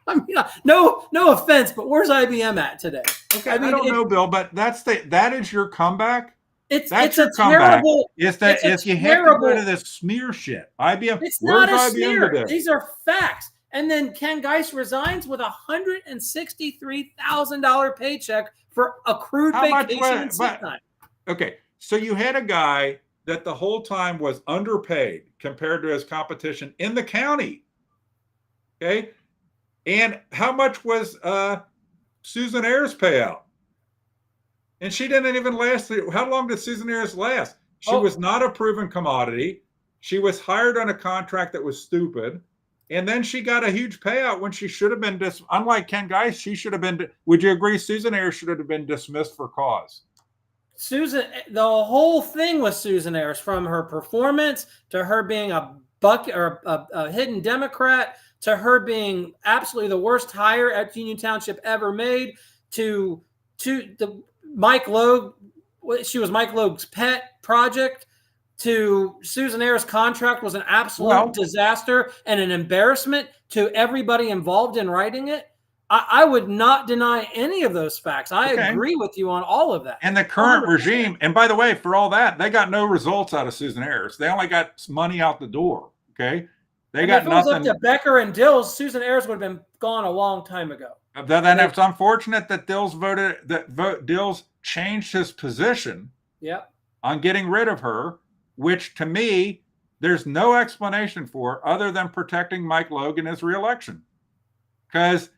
I mean, no offense, but where's IBM at today? Okay, I don't know, Bill, but that is your comeback. It's your a terrible. Is that if you have to go to this smear shit? IBM. It's not a IBM smear. today? These are facts. And then Ken Geis resigns with $163,000 paycheck for accrued vacation and sick time. Okay, so you had a guy that the whole time was underpaid compared to his competition in the county. Okay, and how much was Susan Ayers payout? And she didn't even last. How long did Susan Ayers last? She was not a proven commodity. She was hired on a contract that was stupid. And then she got a huge payout when she should have been unlike Ken Geis, she should have been. Would you agree Susan Ayers should have been dismissed for cause? The whole thing with Susan Ayers, from her performance to her being a hidden Democrat, to her being absolutely the worst hire at Union Township ever made, to the Mike Logue, she was Mike Logue's pet project, to Susan Ayers' contract was an absolute disaster and an embarrassment to everybody involved in writing it. I would not deny any of those facts. I agree with you on all of that. And the current regime, and by the way, for all that, they got no results out of Susan Ayers. They only got money out the door. Okay, they got nothing. If it was up to Becker and Dills, Susan Ayers would have been gone a long time ago. Then it's unfortunate that Dills changed his position. On getting rid of her, which to me, there's no explanation for other than protecting Mike Logue in his reelection, because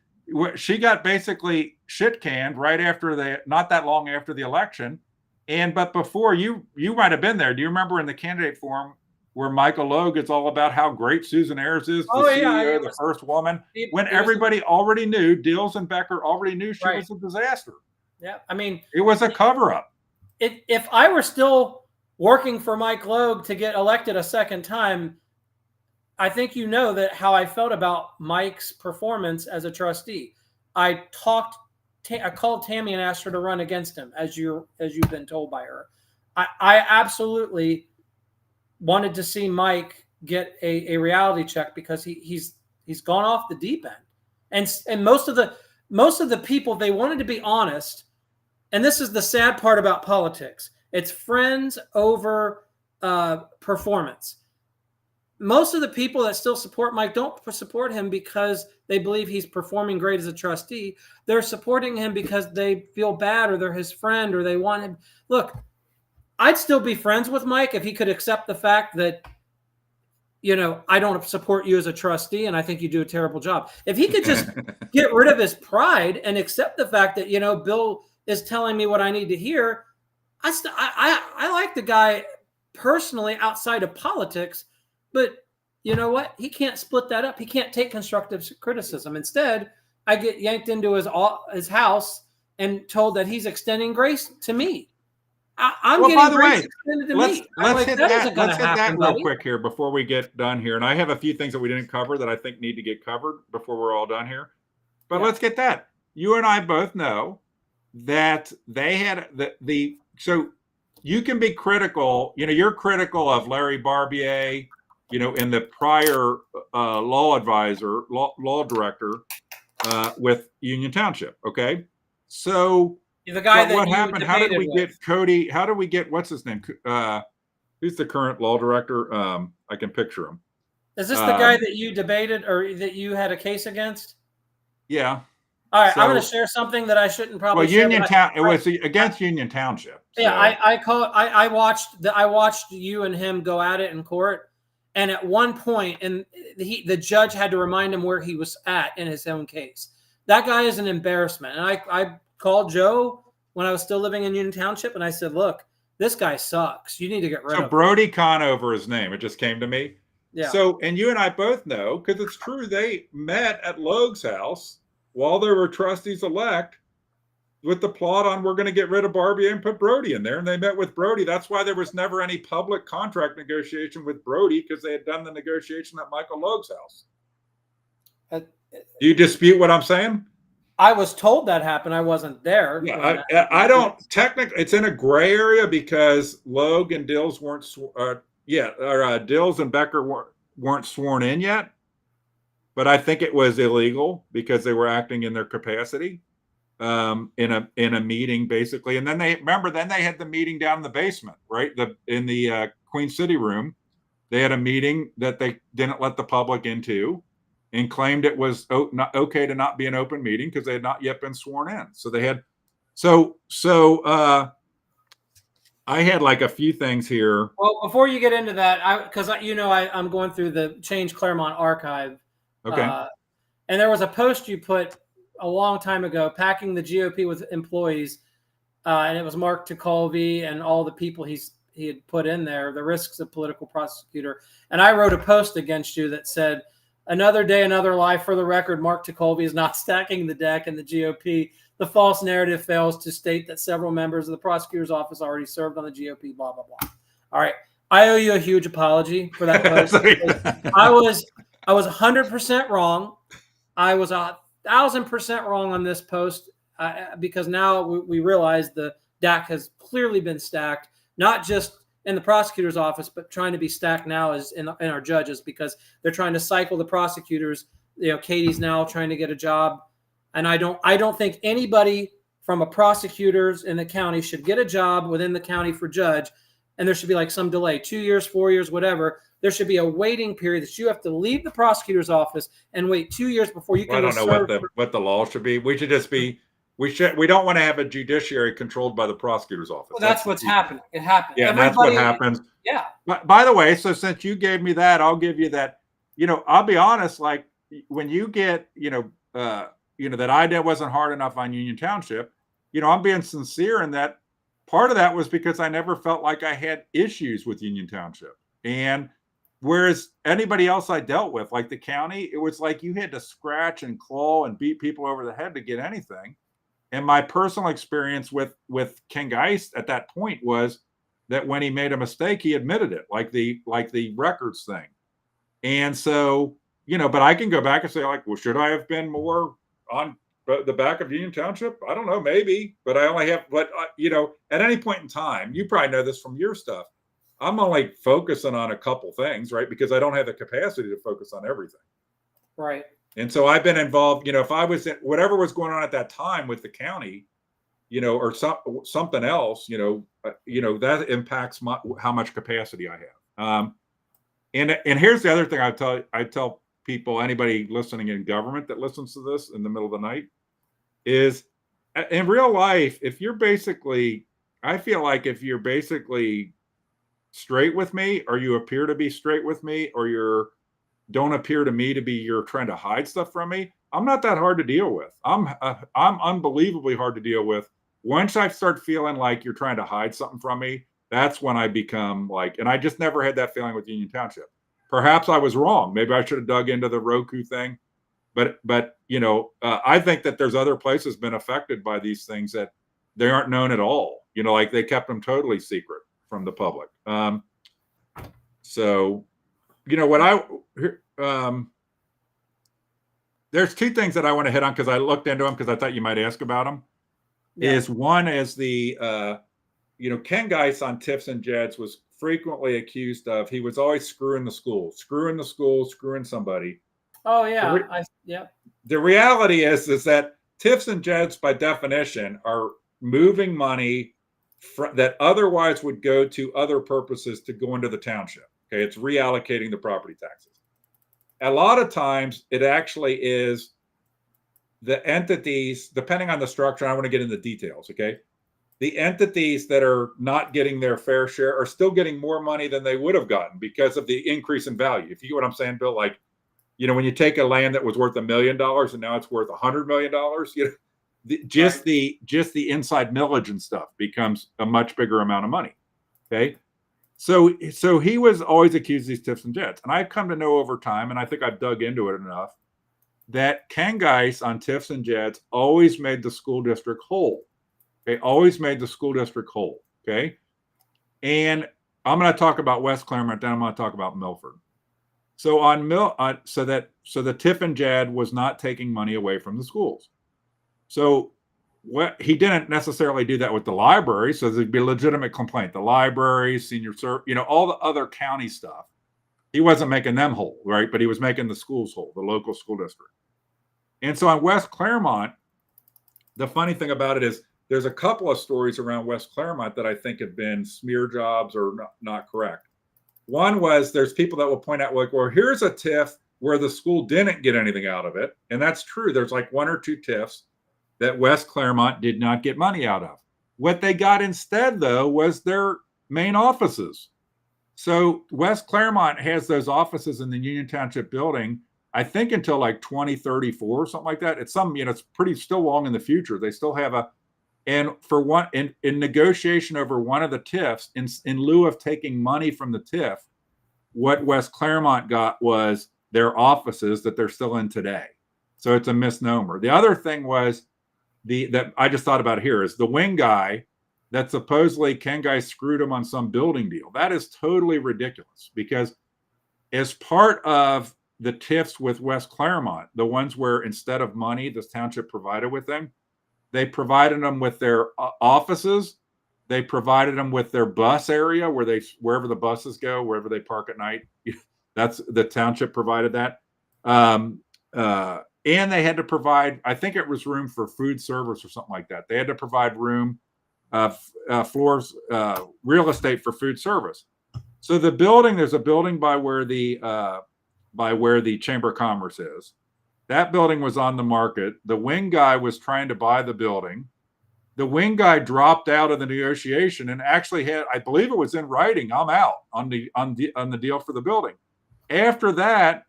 she got basically shit canned right after not that long after the election. But before you might have been there. Do you remember in the candidate forum where Michael Logue is all about how great Susan Ayers is, the CEO, the first woman, when everybody already knew, Dills and Becker already knew she was a disaster. Yeah, I mean, it was a cover-up. If I were still working for Mike Logue to get elected a second time, I think you know that how I felt about Mike's performance as a trustee. I called Tammy and asked her to run against him, as you've been told by her. I absolutely wanted to see Mike get a reality check, because he's gone off the deep end. And most of the people, they wanted to be honest. And this is the sad part about politics. It's friends over performance. Most of the people that still support Mike don't support him because they believe he's performing great as a trustee. They're supporting him because they feel bad, or they're his friend, or they want him. Look, I'd still be friends with Mike if he could accept the fact that, I don't support you as a trustee and I think you do a terrible job. If he could just get rid of his pride and accept the fact that, Bill is telling me what I need to hear. I like the guy personally outside of politics, but you know what? He can't split that up. He can't take constructive criticism. Instead, I get yanked into his house and told that he's extending grace to me. I'm getting grace extended to me. Let's hit that real quick here before we get done here. And I have a few things that we didn't cover that I think need to get covered before we're all done here. But let's get that. You and I both know that they had so you can be critical. You're critical of Larry Barbier, in the prior law director with Union Township. Okay, so the guy that what happened? How did we get Cody? How do we get what's his name? Who's the current law director? I can picture him. Is this the guy that you debated or that you had a case against? Yeah. All right, I'm going to share something that I shouldn't probably. Well, it was against Union Township. So. Yeah, I watched you and him go at it in court, and at one point, the judge had to remind him where he was at in his own case. That guy is an embarrassment, and I called Joe when I was still living in Union Township, and I said, "Look, this guy sucks. You need to get rid of him." Brody Conover, his name. It just came to me. Yeah. So, and you and I both know, because it's true, they met at Logue's house while there were trustees-elect with the plot on we're going to get rid of Barbier and put Brody in there. And they met with Brody. That's why there was never any public contract negotiation with Brody, because they had done the negotiation at Michael Logue's house. Do you dispute what I'm saying? I was told that happened. I wasn't there. Yeah, I don't technically. It's in a gray area because Logue and Dills weren't. Dills and Becker weren't sworn in yet. But I think it was illegal because they were acting in their capacity in a meeting basically. And then they had the meeting down in the basement, right? In the Queen City room. They had a meeting that they didn't let the public into, and claimed it was not okay to not be an open meeting because they had not yet been sworn in. So they had, I had like a few things here. Well, before you get into that, I'm going through the Change Claremont archive. Okay. And there was a post you put a long time ago, packing the GOP with employees, and it was Mark Tucolvy and all the people he had put in there, the risks of political prosecutor. And I wrote a post against you that said, "Another day, another life. For the record, Mark Tucolvy is not stacking the deck in the GOP. The false narrative fails to state that several members of the prosecutor's office already served on the GOP, blah, blah, blah." All right. I owe you a huge apology for that post. I was 100% wrong. I was 1,000% wrong on this post because now we realize the DAC has clearly been stacked, not just in the prosecutor's office, but trying to be stacked now is in our judges, because they're trying to cycle the prosecutors. Katie's now trying to get a job, and I don't think anybody from a prosecutors in the county should get a job within the county for judge, and there should be like some delay, 2 years, 4 years, whatever. There should be a waiting period that you have to leave the prosecutor's office and wait 2 years before you can. I don't know what the law should be. We should just be. We don't want to have a judiciary controlled by the prosecutor's office. Well, that's what's happening. It happened. Yeah, that's what happens. Yeah. By the way, so since you gave me that, I'll give you that. I'll be honest. Like when you get, that I wasn't hard enough on Union Township. I'm being sincere in that. Part of that was because I never felt like I had issues with Union Township, and whereas anybody else I dealt with, like the county, it was like you had to scratch and claw and beat people over the head to get anything. And my personal experience with Ken Geis at that point was that when he made a mistake, he admitted it, like the records thing. And so, but I can go back and say, like, well, should I have been more on the back of Union Township? I don't know, maybe, but I only have, at any point in time, you probably know this from your stuff, I'm only focusing on a couple things, right? Because I don't have the capacity to focus on everything. Right. And so I've been involved, if I was in whatever was going on at that time with the county, or something else, that impacts how much capacity I have. And here's the other thing I tell people, anybody listening in government that listens to this in the middle of the night, is in real life, I feel like if you're basically straight with me, or you appear to be straight with me, or don't appear to me to be you're trying to hide stuff from me, I'm not that hard to deal with. I'm unbelievably hard to deal with. Once I start feeling like you're trying to hide something from me, that's when I become like, and I just never had that feeling with Union Township. Perhaps I was wrong. Maybe I should have dug into the Roku thing. But I think that there's other places been affected by these things that they aren't known at all. Like they kept them totally secret from the public. There's two things that I want to hit on because I looked into them because I thought you might ask about them. Yeah. One is the Ken Geis on Tiffs and Jeds was frequently accused of, he was always screwing the school, screwing somebody. Oh yeah. The reality is that Tiffs and Jeds by definition are moving money that otherwise would go to other purposes to go into the township. Okay, it's reallocating the property taxes. A lot of times it actually is the entities, depending on the structure, I want to get into the details, okay? The entities that are not getting their fair share are still getting more money than they would have gotten because of the increase in value. If you get what I'm saying, Bill, like, when you take a land that was worth $1 million and now it's worth $100 million, just the inside millage and stuff becomes a much bigger amount of money, okay? So he was always accused of these Tiffs and Jets. And I've come to know over time, and I think I've dug into it enough, that Ken Geis on Tiffs and Jets always made the school district whole. They always made the school district whole, okay? And I'm going to talk about West Claremont, then I'm going to talk about Milford. So so the TIF and JAD was not taking money away from the schools. So what he didn't necessarily do that with the library. So there'd be a legitimate complaint. The library, senior service, all the other county stuff. He wasn't making them whole, right? But he was making the schools whole, the local school district. And so on West Claremont, the funny thing about it is there's a couple of stories around West Claremont that I think have been smear jobs or not correct. One was there's people that will point out, like, well, here's a TIF where the school didn't get anything out of it. And that's true. There's like 1 or 2 TIFs that West Claremont did not get money out of. What they got instead, though, was their main offices. So West Claremont has those offices in the Union Township building, I think until like 2034 or something like that. It's it's pretty still long in the future. They still have and for one, in negotiation over one of the TIFs, in lieu of taking money from the TIF, what West Claremont got was their offices that they're still in today. So it's a misnomer. The other thing was that I just thought about here is the wing guy that supposedly Ken Geis screwed him on some building deal. That is totally ridiculous because as part of the TIFs with West Claremont, the ones where instead of money, this township provided with them, they provided them with their offices. They provided them with their bus area wherever the buses go, wherever they park at night. That's the township provided that. And they had to provide, I think it was room for food service or something like that. They had to provide room, floors, real estate for food service. So there's a building by where the Chamber of Commerce is. That building was on the market. The wing guy was trying to buy the building. The wing guy dropped out of the negotiation and actually had, I believe it was in writing, I'm out on the deal for the building. After that,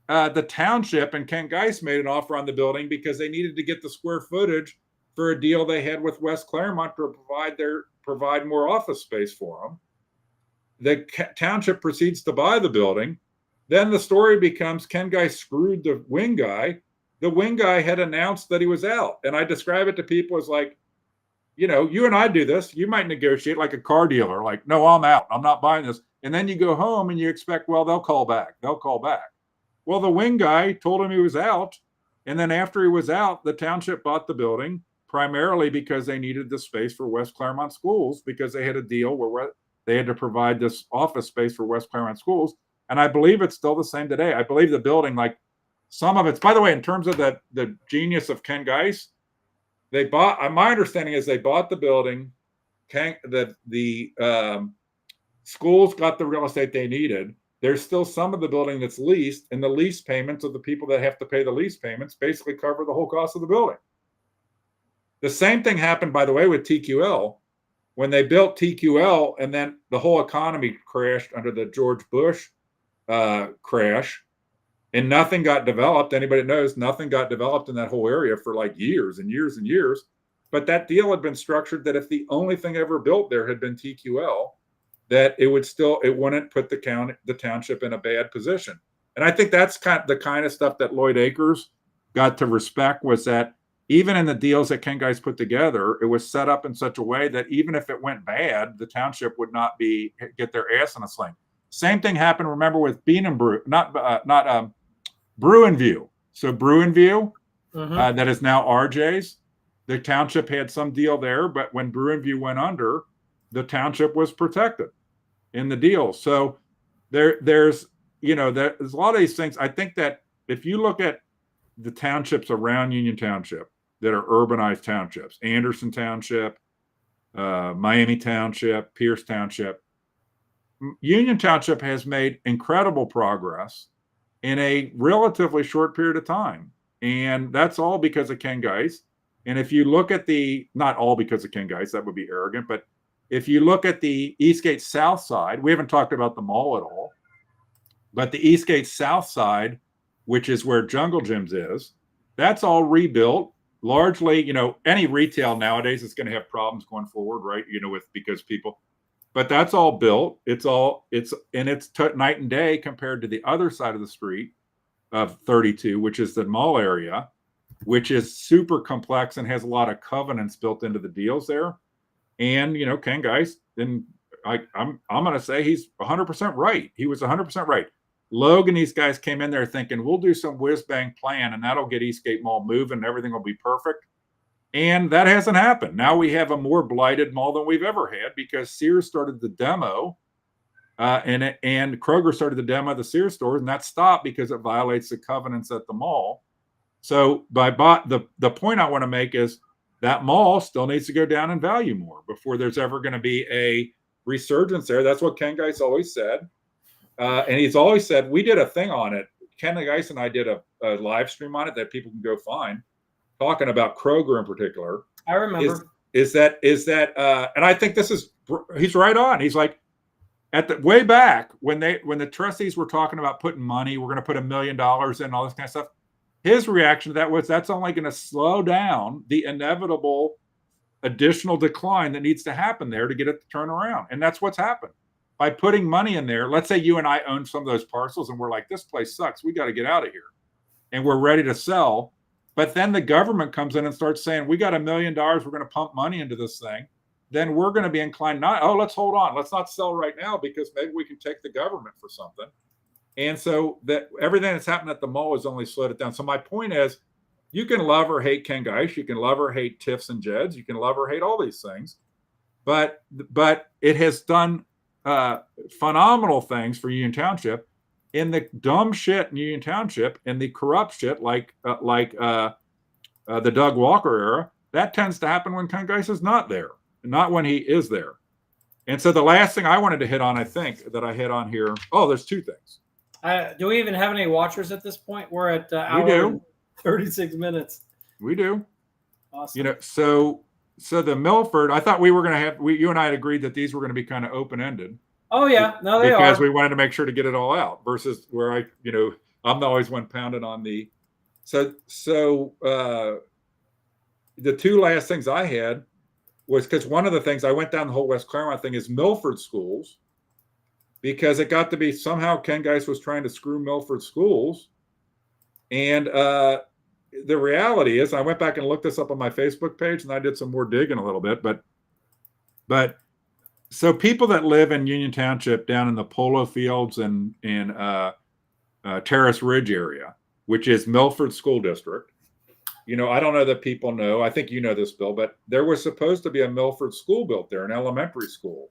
the township and Ken Geis made an offer on the building because they needed to get the square footage for a deal they had with West Claremont to provide more office space for them. The township proceeds to buy the building. Then the story becomes Ken Geis screwed the wing guy. The wing guy had announced that he was out. And I describe it to people as like, you and I do this. You might negotiate like a car dealer, like, no, I'm out. I'm not buying this. And then you go home and you expect, well, they'll call back. Well, the wing guy told him he was out. And then after he was out, the township bought the building primarily because they needed the space for West Claremont schools because they had a deal where they had to provide this office space for West Claremont schools. And I believe it's still the same today. I believe the building, like some of it's, by the way, in terms of the genius of Ken Geis, my understanding is they bought the building, the schools got the real estate they needed. There's still some of the building that's leased, and the lease payments of the people that have to pay the lease payments basically cover the whole cost of the building. The same thing happened, by the way, with TQL. When they built TQL and then the whole economy crashed under the George Bush crash and nothing got developed. Anybody knows nothing got developed in that whole area for like years and years and years. But that deal had been structured that if the only thing ever built there had been TQL, that it wouldn't put the township in a bad position. And I think that's the kind of stuff that Lloyd Akers got to respect, was that even in the deals that Ken Geis put together, it was set up in such a way that even if it went bad, the township would not get their ass in a sling. Same thing happened, remember, with Bean and Brew, not Bruinview. So Bruinview, that is now RJ's. The township had some deal there, but when Bruinview went under, the township was protected in the deal. So there's a lot of these things. I think that if you look at the townships around Union Township that are urbanized townships, Anderson Township, Miami Township, Pierce Township, Union Township has made incredible progress in a relatively short period of time. And that's all because of Ken Geis. And if you look at not all because of Ken Geis, that would be arrogant, but if you look at the Eastgate South Side, we haven't talked about the mall at all, but the Eastgate South Side, which is where Jungle Gyms is, that's all rebuilt. Largely, any retail nowadays is going to have problems going forward, right? Because people, but that's all built. It's night and day compared to the other side of the street of 32, which is the mall area, which is super complex and has a lot of covenants built into the deals there. And, Ken Geis, and I'm going to say he's 100% right. He was 100% right. Logan, these guys came in there thinking we'll do some whiz bang plan and that'll get Eastgate Mall moving and everything will be perfect. And that hasn't happened. Now we have a more blighted mall than we've ever had because Sears started the demo and Kroger started the demo of the Sears stores, and that stopped because it violates the covenants at the mall. So the point I want to make is that mall still needs to go down in value more before there's ever going to be a resurgence there. That's what Ken Geis always said. And he's always said, we did a thing on it. Ken Geis and I did a live stream on it that people can go find, talking about Kroger in particular. I remember. Is that and I think he's right on. He's like, at the way back when the trustees were talking about putting money, we're going to put $1 million in, all this kind of stuff. His reaction to that was that's only going to slow down the inevitable additional decline that needs to happen there to get it to turn around. And that's what's happened. By putting money in there, let's say you and I own some of those parcels and we're like, this place sucks. We got to get out of here. And we're ready to sell. But then the government comes in and starts saying, we got $1 million. We're going to pump money into this thing. Then we're going to be inclined let's hold on. Let's not sell right now because maybe we can take the government for something. And so that everything that's happened at the mall has only slowed it down. So my point is, you can love or hate Ken Geis. You can love or hate Tiffs and Jeds. You can love or hate all these things. But it has done phenomenal things for Union Township. In the dumb shit in Union Township and the corrupt shit like the Doug Walker era, that tends to happen when Ken Geis is not there, not when he is there. And so the last thing I wanted to hit on, I think, that I hit on here, there's two things. Do we even have any watchers at this point? We're at hour and 36 minutes. We do. Awesome. So the Milford, I thought we were going to have, you and I had agreed that these were going to be kind of open-ended. Oh, yeah. No, they are. Because we wanted to make sure to get it all out versus where I'm always one pounded on the. So the two last things I had was because one of the things I went down the whole West Claremont thing is Milford schools, because it got to be somehow Ken Geis was trying to screw Milford schools. And the reality is, I went back and looked this up on my Facebook page and I did some more digging a little bit, but so people that live in Union Township down in the Polo Fields and Terrace Ridge area, which is Milford School District. I don't know that people know. I think you know this, Bill, but there was supposed to be a Milford school built there, an elementary school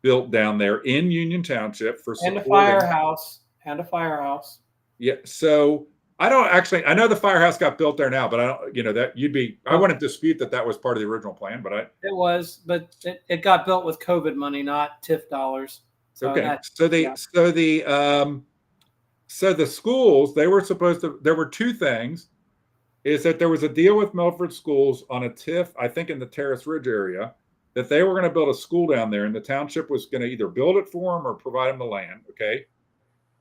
built down there in Union Township for and a firehouse. Yeah. So I know the firehouse got built there now, but I don't, I wouldn't dispute that was part of the original plan, but it was, but it got built with COVID money, not TIF dollars. So okay. So the schools, there were two things, is that there was a deal with Milford schools on a TIF, I think in the Terrace Ridge area, that they were going to build a school down there and the township was going to either build it for them or provide them the land. Okay.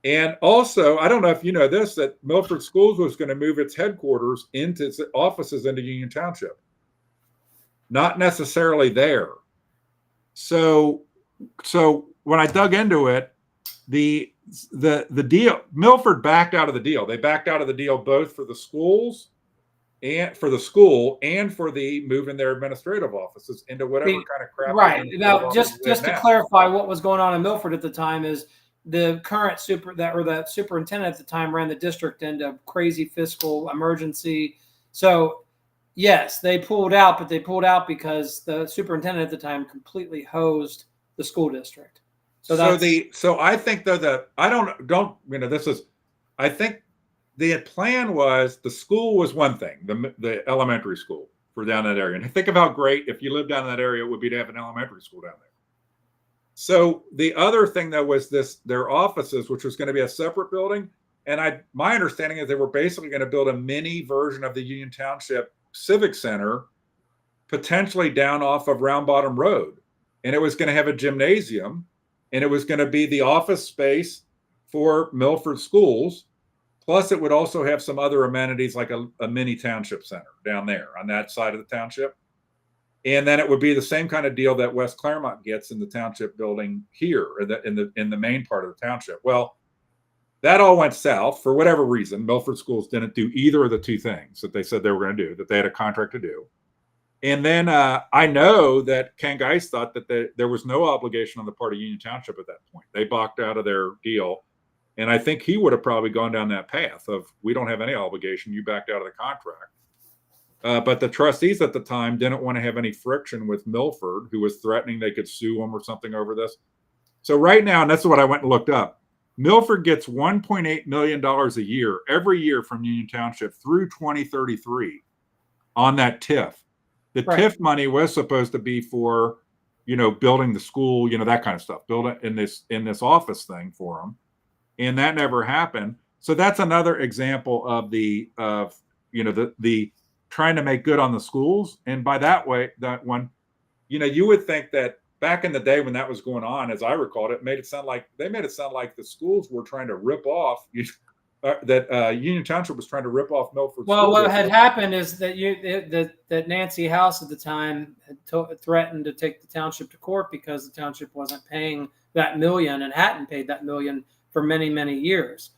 And also, I don't know if you know this, that Milford Schools was going to move its headquarters into its offices into Union Township. Not necessarily there. So when I dug into it, the deal, Milford backed out of the deal. They backed out of the deal both for the schools and for the school and for the moving their administrative offices into whatever kind of crap. Right. Now, just to clarify what was going on in Milford at the time is the current superintendent at the time ran the district into crazy fiscal emergency. So yes, they pulled out, but they pulled out because the superintendent at the time completely hosed the school district. So I think though I think the plan was the school was one thing, the elementary school for down that area. And think of how great, if you live down in that area, it would be to have an elementary school down there. So the other thing though was their offices, which was going to be a separate building. And my understanding is they were basically going to build a mini version of the Union Township Civic Center, potentially down off of Round Bottom Road. And it was going to have a gymnasium, and it was going to be the office space for Milford schools. Plus, it would also have some other amenities like a mini township center down there on that side of the township. And then it would be the same kind of deal that West Claremont gets in the township building here, or in the main part of the township. Well, that all went south for whatever reason. Milford schools didn't do either of the two things that they said they were going to do, that they had a contract to do. And then I know that Ken Geis thought that there was no obligation on the part of Union Township at that point. They backed out of their deal. And I think he would have probably gone down that path of, we don't have any obligation. You backed out of the contract. But the trustees at the time didn't want to have any friction with Milford, who was threatening they could sue him or something over this. So right now, and that's what I went and looked up, Milford gets $1.8 million a year, every year from Union Township through 2033 on that TIF. The TIF money was supposed to be for, building the school, that kind of stuff, build it in this office thing for them. And that never happened. So that's another example of the trying to make good on the schools. And by that way, that one, you would think that back in the day when that was going on, as I recalled it, made it sound like the schools were trying to rip off that Union Township was trying to rip off Milford. Well, what had happened is that that Nancy House at the time had threatened to take the township to court because the township wasn't paying that $1 million and hadn't paid that $1 million for many, many years.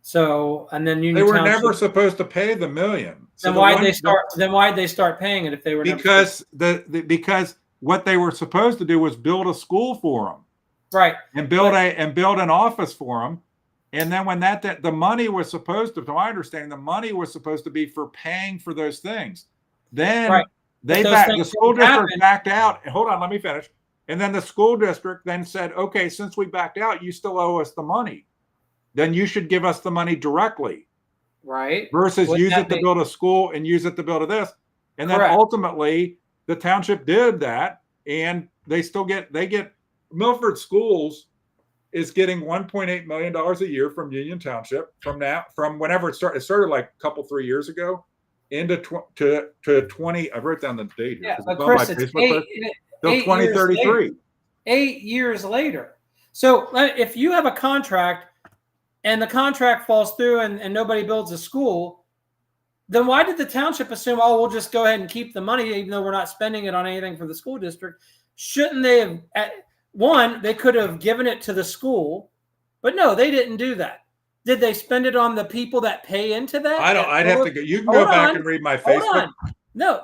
So, and then they were never supposed to pay the $1 million. So then why'd they start paying it if they were because because what they were supposed to do was build a school for them, right? And build an office for them. And then when the money was supposed to my understanding, the money was supposed to be for paying for those things. Then the school district backed out. Hold on, let me finish. And then the school district then said, okay, since we backed out, you still owe us the money. Then you should give us the money directly. Right. Versus use it to build a school and use it to build this. And then ultimately the township did that, and they get Milford Schools is getting $1.8 million a year from Union Township from whenever it started. It started like a couple, 3 years ago into to 20. I wrote down the date here. Yeah, but Chris, it's 2033. 8 years later. So if you have a contract and the contract falls through and nobody builds a school, then why did the township assume, we'll just go ahead and keep the money even though we're not spending it on anything for the school district? Shouldn't they have, they could have given it to the school, but no, they didn't do that. Did they spend it on the people that pay into that? I'd have to go. You can go back and read my Facebook. No.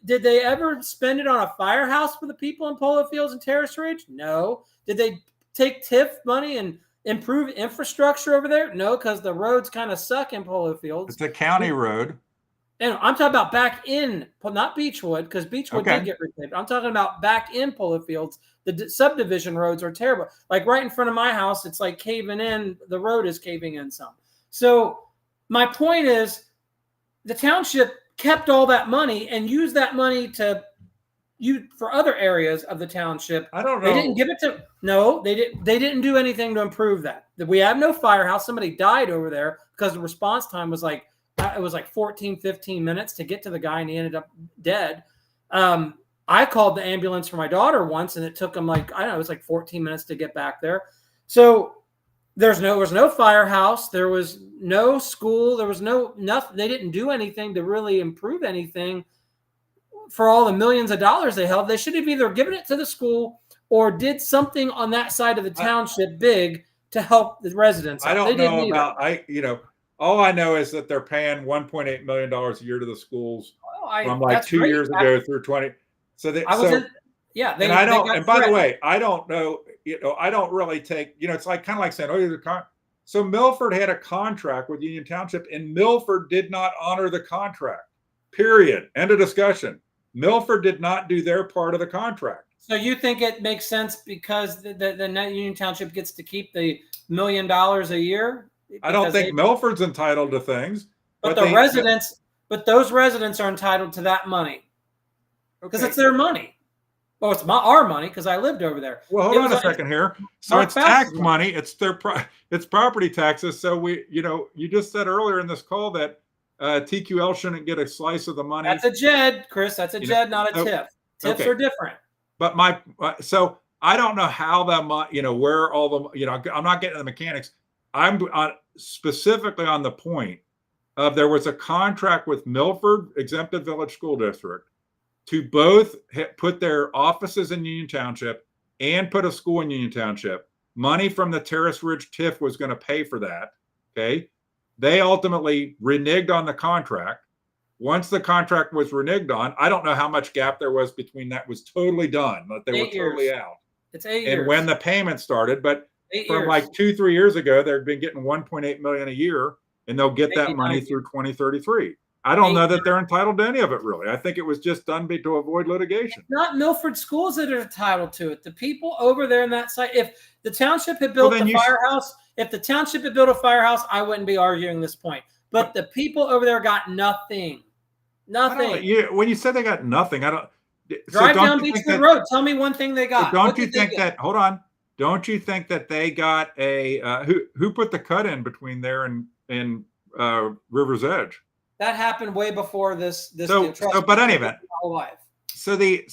Did they ever spend it on a firehouse for the people in Polo Fields and Terrace Ridge? No. Did they take TIF money and improve infrastructure over there? No, because the roads kind of suck in Polo Fields. It's a county road. And I'm talking about back in, not Beechwood, because Beechwood did get repaved. I'm talking about back in Polo Fields. The subdivision roads are terrible. Like right in front of my house, it's like caving in. The road is caving in some. So my point is, the township kept all that money and used that money for other areas of the township. I don't know. They didn't give it to. No, they didn't. They didn't do anything to improve that. We have no firehouse. Somebody died over there because the response time was like 14, 15 minutes to get to the guy, and he ended up dead. I called the ambulance for my daughter once, and it took them it was like 14 minutes to get back there. So there was no firehouse. There was no school. There was nothing. They didn't do anything to really improve anything for all the millions of dollars they held. They should have either given it to the school or did something on that side of the township big to help the residents. I don't know about, all I know is that they're paying $1.8 million a year to the schools from 2 years ago through 20. And by the way, I don't know, I don't really take, it's kind of like saying, so Milford had a contract with Union Township and Milford did not honor the contract, period. End of discussion. Milford did not do their part of the contract. So you think it makes sense because the Union Township gets to keep the $1 million a year? I don't think Milford's entitled to things. But those residents are entitled to that money. Because it's their money. Well, it's our money because I lived over there. Well, hold on a second here. So it's tax money. It's it's property taxes. So you just said earlier in this call that TQL shouldn't get a slice of the money. That's a JED, Chris. That's a JED, not a TIF. TIFs are different. But so I don't know how that money, where all the, I'm not getting the mechanics. I'm specifically on the point of there was a contract with Milford Exempted Village School District to both put their offices in Union Township and put a school in Union Township. Money from the Terrace Ridge TIF was going to pay for that. Okay. They ultimately reneged on the contract. Once the contract was reneged on, I don't know how much gap there was between that was totally done, that they were totally out. It's 8 years. And when the payment started, but 8 from years. like 2-3 years ago, they've been getting 1.8 million a year, and they'll get that Maybe money 9 through 2033. I don't 8 know that they're entitled to any of it, really. I think it was just done to avoid litigation. Not Milford schools that are entitled to it. The people over there in that site. If the township had Well, built then the you sh- firehouse, if the township had built a firehouse, I wouldn't be arguing this point. But the people over there got nothing. Nothing. When you say they got nothing, I don't. Drive don't down you think Beechwood that, Road. Tell me one thing they got. So don't What you did they think get? that? Hold on. Don't you think that they got a who put the cut in between there and River's Edge? That happened way before this. But anyway, whole life. So the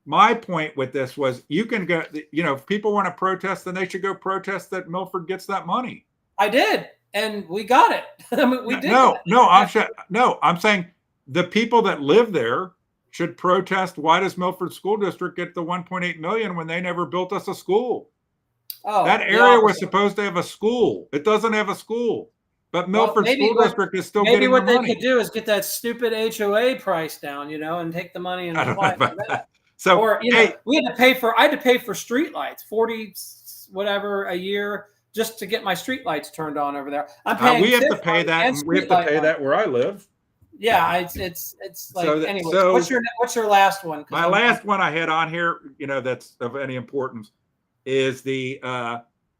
my point with this was, you can go. If people want to protest, then they should go protest that Milford gets that money. I did, and we got it. I mean, we did. I'm saying the people that live there should protest. Why does Milford School District get the 1.8 million when they never built us a school? Oh, that area was supposed to have a school. It doesn't have a school. But Milford School District is still getting the money. Maybe what they could do is get that stupid HOA price down, and take the money and apply for that. So, or we had to pay for. I had to pay for street lights, 40 whatever a year, just to get my street lights turned on over there. I'm paying. We have to pay that. And we have to pay that where I live. Yeah, it's like anyway. So what's your last one? My last one I had on here, that's of any importance, is the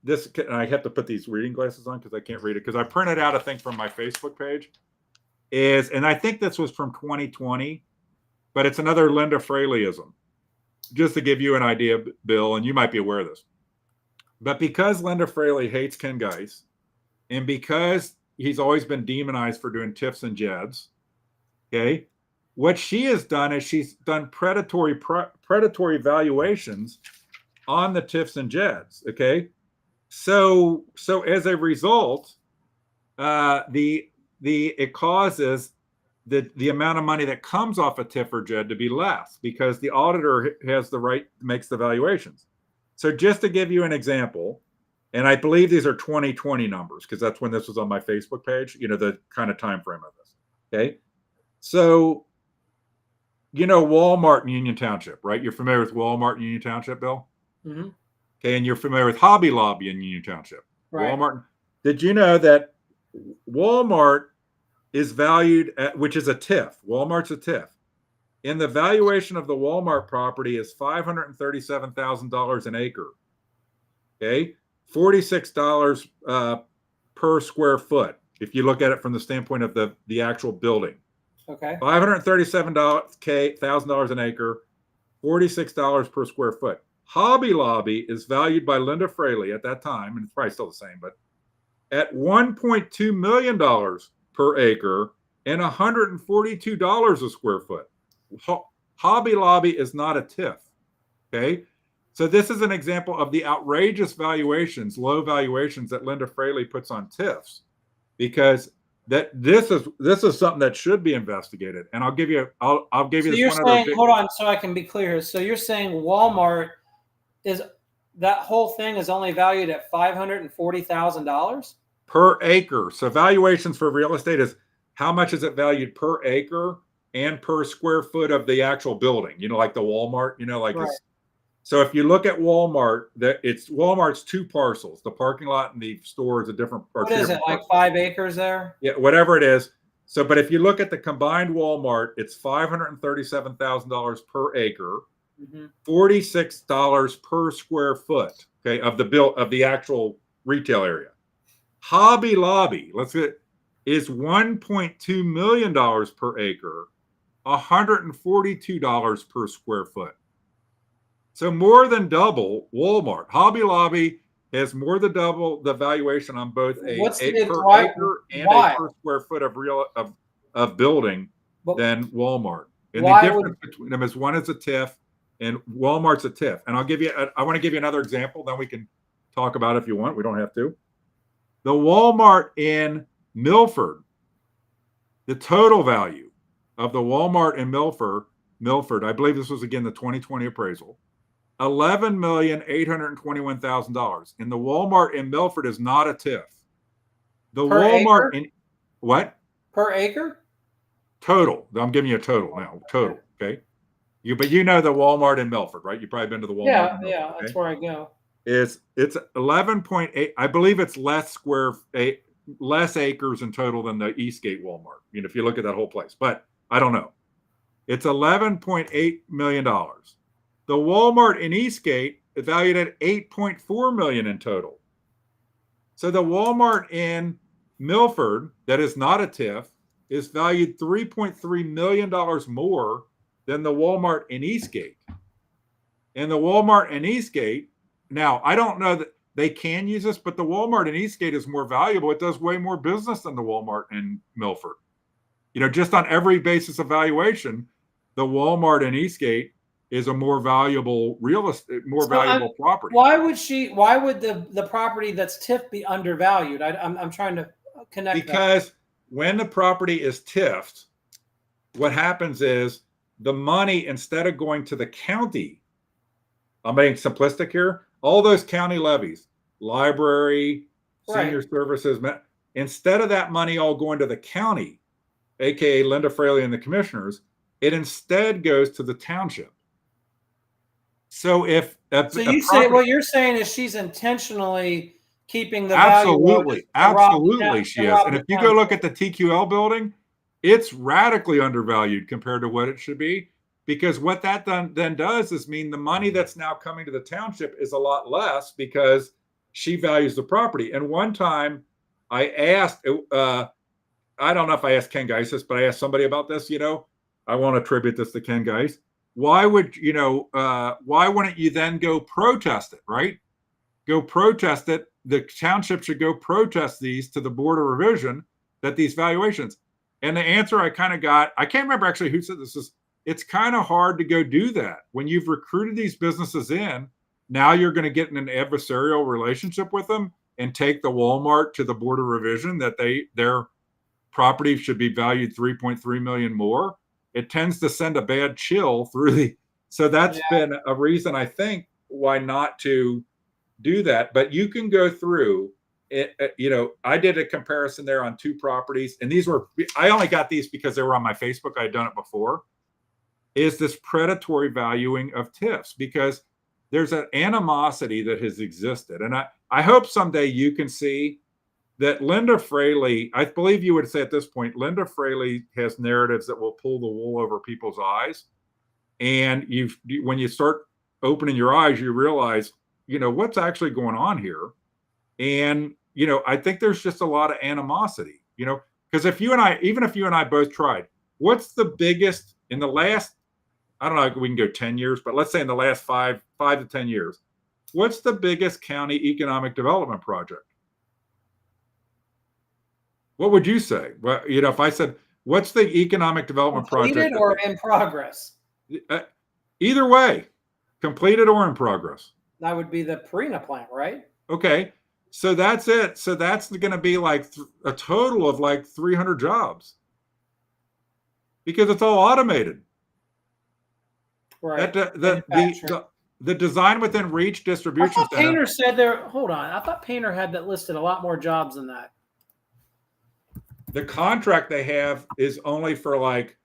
this. And I have to put these reading glasses on because I can't read it, because I printed out a thing from my Facebook page. And I think this was from 2020, but it's another Linda Fraleyism. Just to give you an idea, Bill, and you might be aware of this, but because Linda Fraley hates Ken Geis, and because he's always been demonized for doing TIFs and JEDs, okay, what she has done is she's done predatory valuations on the TIFs and JEDs. Okay, so as a result, it causes the amount of money that comes off a TIF or JED to be less, because the auditor has the right, makes the valuations. So just to give you an example, and I believe these are 2020 numbers because that's when this was on my Facebook page, the kind of time frame of this. Okay. So, Walmart in Union Township, right? You're familiar with Walmart in Union Township, Bill? Mm-hmm. Okay. And you're familiar with Hobby Lobby in Union Township. Right. Walmart. Did you know that Walmart is valued at, which is a TIF. Walmart's a TIF. And the valuation of the Walmart property is $537,000 an acre. Okay, $46 per square foot, if you look at it from the standpoint of the actual building. Okay. $537,000 an acre, $46 per square foot. Hobby Lobby is valued by Linda Fraley at that time, and it's probably still the same, but at $1.2 million per acre and $142 a square foot. Hobby Lobby is not a TIF. Okay. So this is an example of the outrageous valuations, low valuations that Linda Fraley puts on TIFs, because this is something that should be investigated. And I'll give you So this you're one saying, other. hold on, so I can be clear. So you're saying Walmart that whole thing is only valued at $540,000 per acre. So valuations for real estate is how much is it valued per acre and per square foot of the actual building, like the Walmart, Right. So if you look at Walmart, Walmart's two parcels, the parking lot and the store is a different. What is it, like 5 acres there? Yeah, whatever it is. So, but if you look at the combined Walmart, it's $537,000 per acre, mm-hmm. $46 per square foot, okay, of the actual retail area. Hobby Lobby, is $1.2 million per acre, $142 per square foot. So more than double Walmart. Hobby Lobby has more than double the valuation on both per acre and a per square foot of building than Walmart. And the difference between them is one is a TIF and Walmart's a TIF. And I want to give you another example, then we can talk about it if you want. We don't have to. The Walmart in Milford, the total value of the Walmart in Milford, I believe this was again the 2020 appraisal, $11,821,000. And the Walmart in Milford is not a TIF. The per Walmart acre? in what? Per acre? Total. I'm giving you a total now. Total. Okay. But you know the Walmart in Milford, right? You've probably been to the Walmart. Yeah, that's where I go. it's 11.8. I believe it's less acres in total than the Eastgate Walmart. If you look at that whole place, but I don't know. It's $11.8 million. The Walmart in Eastgate is valued at $8.4 million in total. So the Walmart in Milford, that is not a TIF, is valued $3.3 million more than the Walmart in Eastgate. And the Walmart in Eastgate, now I don't know that they can use this, but the Walmart in Eastgate is more valuable. It does way more business than the Walmart in Milford. Just on every basis of valuation, the Walmart in Eastgate is a more valuable valuable property. Why would the property that's TIF be undervalued? I'm trying to connect because when the property is TIF'd, what happens is the money, instead of going to the county, I'm being simplistic here, all those county levies, library, senior services, instead of that money all going to the county, aka Linda Fraley and the commissioners, it instead goes to the township. So what you're saying is she's intentionally keeping the absolutely value she is. And if you go look at the TQL building, it's radically undervalued compared to what it should be, because what that then does is mean the money that's now coming to the township is a lot less because she values the property. And one time I asked, I don't know if I asked Ken Geis this, but I asked somebody about this. I won't attribute this to Ken Geis. Why wouldn't you then go protest it, right? Go protest it. The township should go protest these to the Board of Revision, that these valuations. And the answer I kind of got, I can't remember actually who said this, is it's kind of hard to go do that. When you've recruited these businesses in, now you're going to get in an adversarial relationship with them and take the Walmart to the Board of Revision that their property should be valued $3.3 million more. It tends to send a bad chill through so that's been a reason, I think, why not to do that. But you can go through it. I did a comparison there on two properties, and I only got these because they were on my Facebook. I had done it before. Is this predatory valuing of TIFs, because there's an animosity that has existed. And I hope someday you can see that Linda Fraley, I believe you would say at this point, Linda Fraley has narratives that will pull the wool over people's eyes. And when you start opening your eyes, you realize, what's actually going on here. And, I think there's just a lot of animosity, because if you and I both tried, what's the biggest in the last, I don't know, we can go 10 years, but let's say in the last 5 to 10 years, what's the biggest county economic development project? What would you say? Well, if I said, what's the economic development completed project? Or in progress? Either way, completed or in progress. That would be the Purina plant, right? Okay. So that's it. So that's going to be like a total of like 300 jobs because it's all automated. Right. The design within reach distribution center. Painter said there. Hold on. I thought Painter had that listed a lot more jobs than that. The contract they have is only for like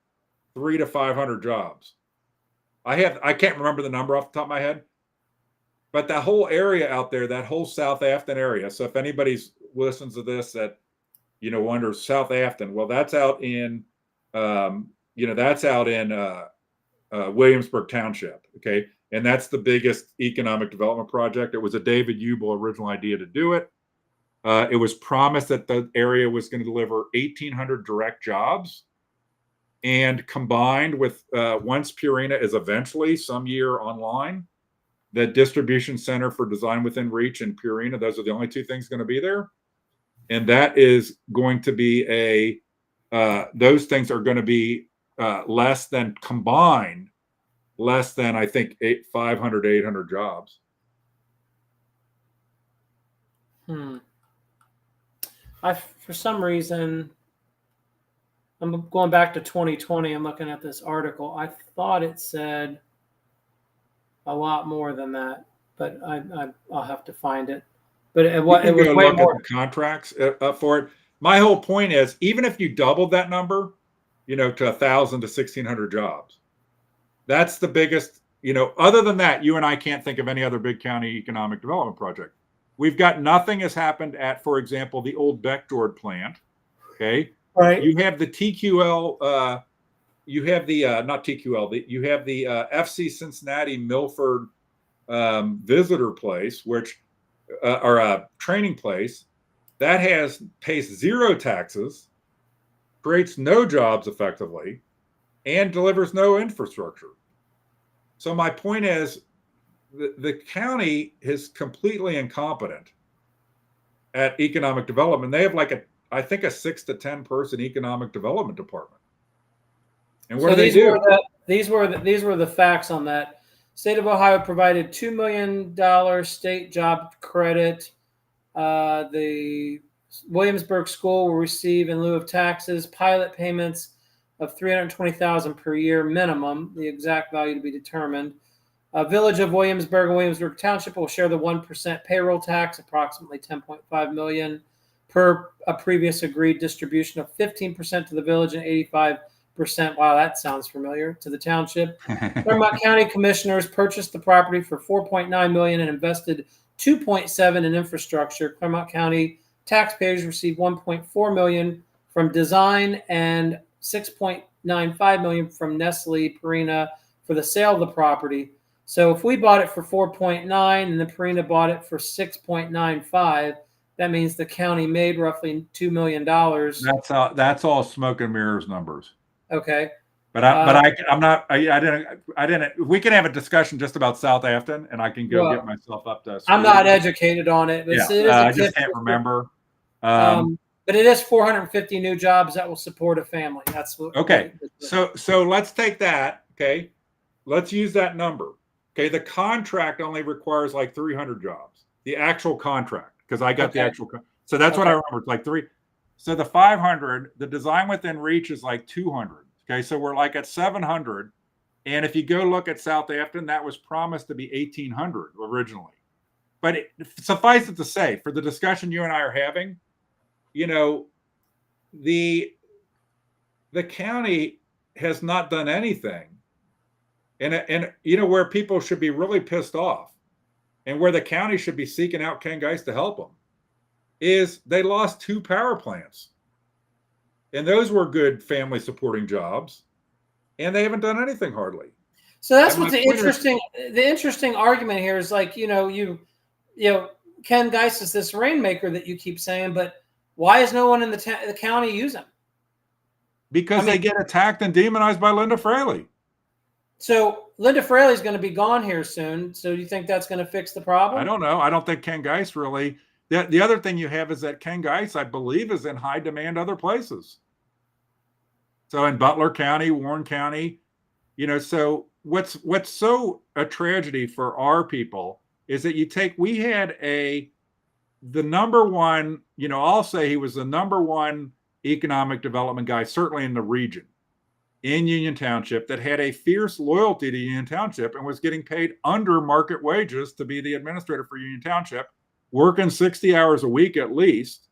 300 to 500 jobs. I can't remember the number off the top of my head, but that whole area out there, that whole South Afton area. So if anybody's listens to this that, wonders South Afton, well, that's out in, Williamsburg Township. Okay. And that's the biggest economic development project. It was a David Ubel original idea to do it. It was promised that the area was going to deliver 1,800 direct jobs, and combined with once Purina is eventually some year online, the distribution center for design within reach and Purina, those are the only two things going to be there. And that is going to be those things are going to be less than combined, less than I think 500 to 800 jobs. For some reason, I'm going back to 2020. I'm looking at this article. I thought it said a lot more than that, but I'll have to find it. But it was way more. At the contracts for it. My whole point is, even if you doubled that number, to 1,000 to 1,600 jobs, that's the biggest other than that, you and I can't think of any other big county economic development project. We've got nothing has happened at, for example, the old Beckjord plant. Okay. Right. You have the TQL, you have the, not TQL, you have the FC Cincinnati Milford visitor place, which, or a training place that pays zero taxes, creates no jobs effectively, and delivers no infrastructure. So my point is, the county is completely incompetent at economic development. They have I think a 6 to 10 person economic development department. And what do they do? These were the facts on that. State of Ohio provided $2 million state job credit. The Williamsburg School will receive in lieu of taxes pilot payments of $320,000 per year minimum, the exact value to be determined. Village of Williamsburg and Williamsburg Township will share the 1% payroll tax, approximately $10.5 million per a previous agreed distribution of 15% to the village and 85%. Wow, that sounds familiar, to the township. Claremont County Commissioners purchased the property for $4.9 million and invested $2.7 in infrastructure. Claremont County taxpayers received $1.4 million from design and $6.95 million from Nestle Purina for the sale of the property. So if we bought it for 4.9 and the Purina bought it for 6.95, that means the county made roughly $2 million. That's all smoke and mirrors numbers. Okay. But I'm not. I didn't. We can have a discussion just about South Afton, and I can go get myself up to. I'm not educated on it. But I just can't remember. But it is 450 new jobs that will support a family. That's what. Okay. So let's take that. Okay. Let's use that number. Okay. The contract only requires like 300 jobs. The actual contract, because I got the actual. So that's what I remember. It's like 3. So the 500, the design within reach is like 200. Okay, so we're like at 700. And if you go look at South Afton, that was promised to be 1,800 originally. But suffice it to say, for the discussion you and I are having, the county has not done anything. And where people should be really pissed off and where the county should be seeking out Ken Geis to help them is they lost 2 power plants. And those were good family supporting jobs, and they haven't done anything hardly. So that's what's the interesting argument here is like, Ken Geis is this rainmaker that you keep saying, but why is no one in the county use him? Because they get attacked and demonized by Linda Fraley. So Linda Fraley is going to be gone here soon. So do you think that's going to fix the problem? I don't know. I don't think Ken Geis really. The other thing you have is that Ken Geis, I believe, is in high demand other places. So in Butler County, Warren County, so what's so a tragedy for our people is that we had the number one, I'll say he was the number one economic development guy, certainly in the region, in Union Township, that had a fierce loyalty to Union Township and was getting paid under market wages to be the administrator for Union Township, working 60 hours a week at least.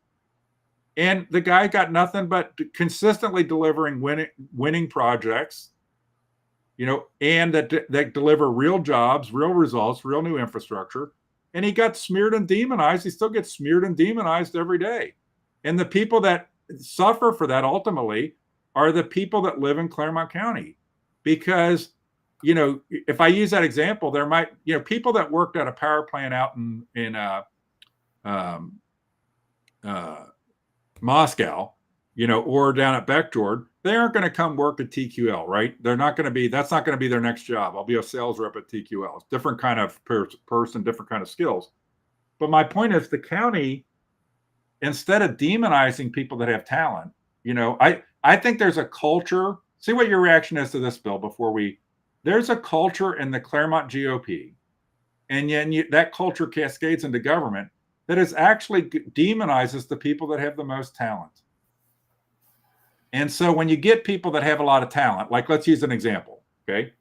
And the guy got nothing but consistently delivering winning projects, and that deliver real jobs, real results, real new infrastructure. And he got smeared and demonized. He still gets smeared and demonized every day. And the people that suffer for that ultimately are the people that live in Claremont County. Because, if I use that example, there might, people that worked at a power plant out in Moscow, or down at Beckjord, they aren't going to come work at TQL, right? They're not going to be, that's not going to be their next job. I'll be a sales rep at TQL. It's different kind of person, different kind of skills. But my point is the county, instead of demonizing people that have talent, I think there's a culture. See what your reaction is to this, Bill, there's a culture in the Claremont GOP, and then that culture cascades into government that is actually demonizes the people that have the most talent. And so when you get people that have a lot of talent, like let's use an example, okay?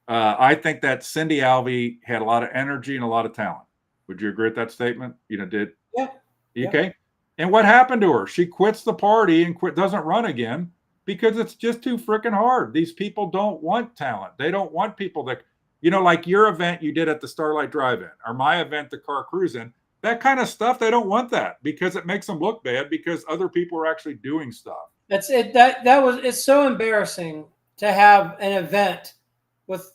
I think that Cindy Alvey had a lot of energy and a lot of talent. Would you agree with that statement? Did? Yeah. Okay. Yeah. And what happened to her? She quits the party and doesn't run again because it's just too freaking hard. These people don't want talent. They don't want people that, You know, like your event you did at the Starlight Drive-In, or my event, the Car Cruise-In, that kind of stuff, they don't want that because it makes them look bad because other people are actually doing stuff. That's it. It's so embarrassing to have an event with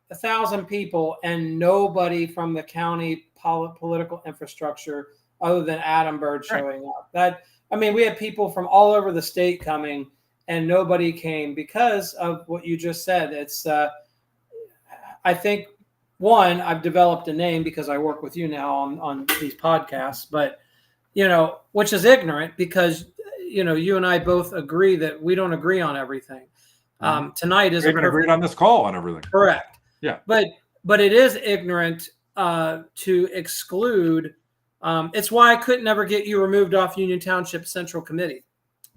1,000 people and nobody from the county political infrastructure other than Adam Bird showing up. I mean, we had people from all over the state coming and nobody came because of what you just said. It's, I think, one, I've developed a name because I work with you now on these podcasts, but, you know, which is ignorant because, you know, you and I both agree that we don't agree on everything. Tonight is we haven't agreed on this call on everything. Correct. Yeah. But it is ignorant to exclude. It's why I could never get you removed off Union Township Central Committee.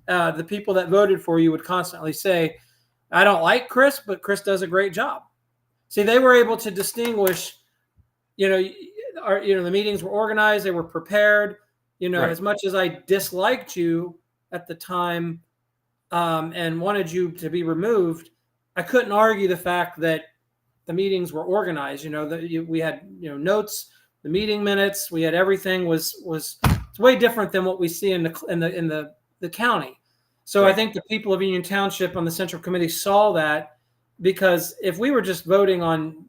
The people that voted for you would constantly say, I don't like Chris, but Chris does a great job. See, they were able to distinguish, the meetings were organized, they were prepared, right. As much as I disliked you at the time and wanted you to be removed, I couldn't argue the fact that the meetings were organized. We had notes, the meeting minutes, we had everything was it's way different than what we see in the county. So right. I think the people of Union Township on the Central Committee saw that, because if we were just voting on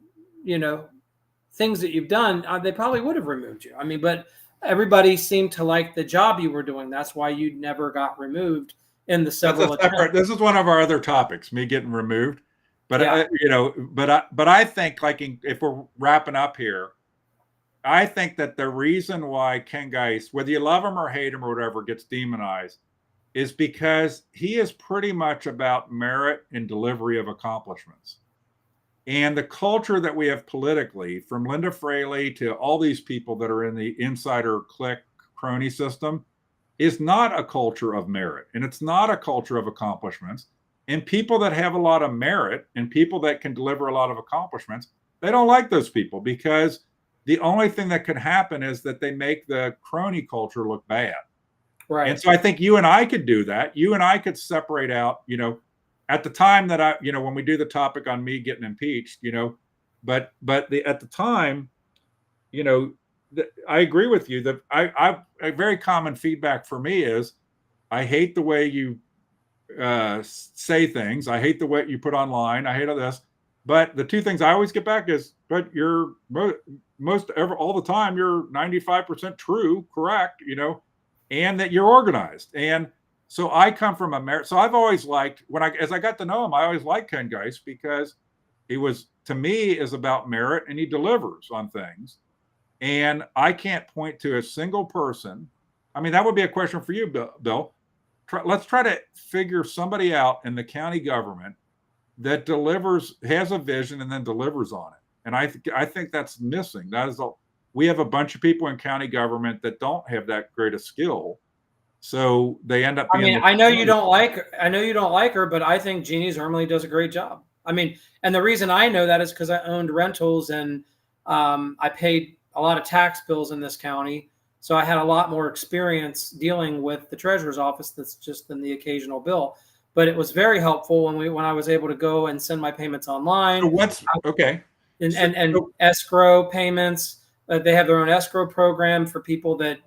things that you've done, they probably would have removed you. I mean, but everybody seemed to like the job you were doing. That's why you never got removed in the several attempts. This is one of our other topics, me getting removed. But yeah. But I think, if we're wrapping up here, I think that the reason why Ken Geis, whether you love him or hate him or whatever, gets demonized is because he is pretty much about merit and delivery of accomplishments. And the culture that we have politically, from Linda Fraley to all these people that are in the insider clique crony system, is not a culture of merit. And it's not a culture of accomplishments. And people that have a lot of merit and people that can deliver a lot of accomplishments, they don't like those people, because the only thing that could happen is that they make the crony culture look bad. Right. And so I think you and I could do that. You and I could separate out, at the time that when we do the topic on me getting impeached, but at the time, I agree with you that a very common feedback for me is, I hate the way you say things. I hate the way you put online. I hate all this. But the two things I always get back is, but you're all the time, you're 95% true, correct, and that you're organized. And so I come from a merit. So I've always liked, as I got to know him, I always liked Ken Geis, because he was, to me, is about merit and he delivers on things. And I can't point to a single person. I mean, that would be a question for you, Bill. Let's try to figure somebody out in the county government that has a vision and then delivers on it. And I think that's missing. That is all. We have a bunch of people in county government that don't have that great a skill, so they end up being. I know you don't like her, but I think Jeannie Zermley does a great job. I mean, and the reason I know that is because I owned rentals and I paid a lot of tax bills in this county, so I had a lot more experience dealing with the treasurer's office than the occasional bill. But it was very helpful when I was able to go and send my payments online. So okay? And escrow payments. They have their own escrow program for people that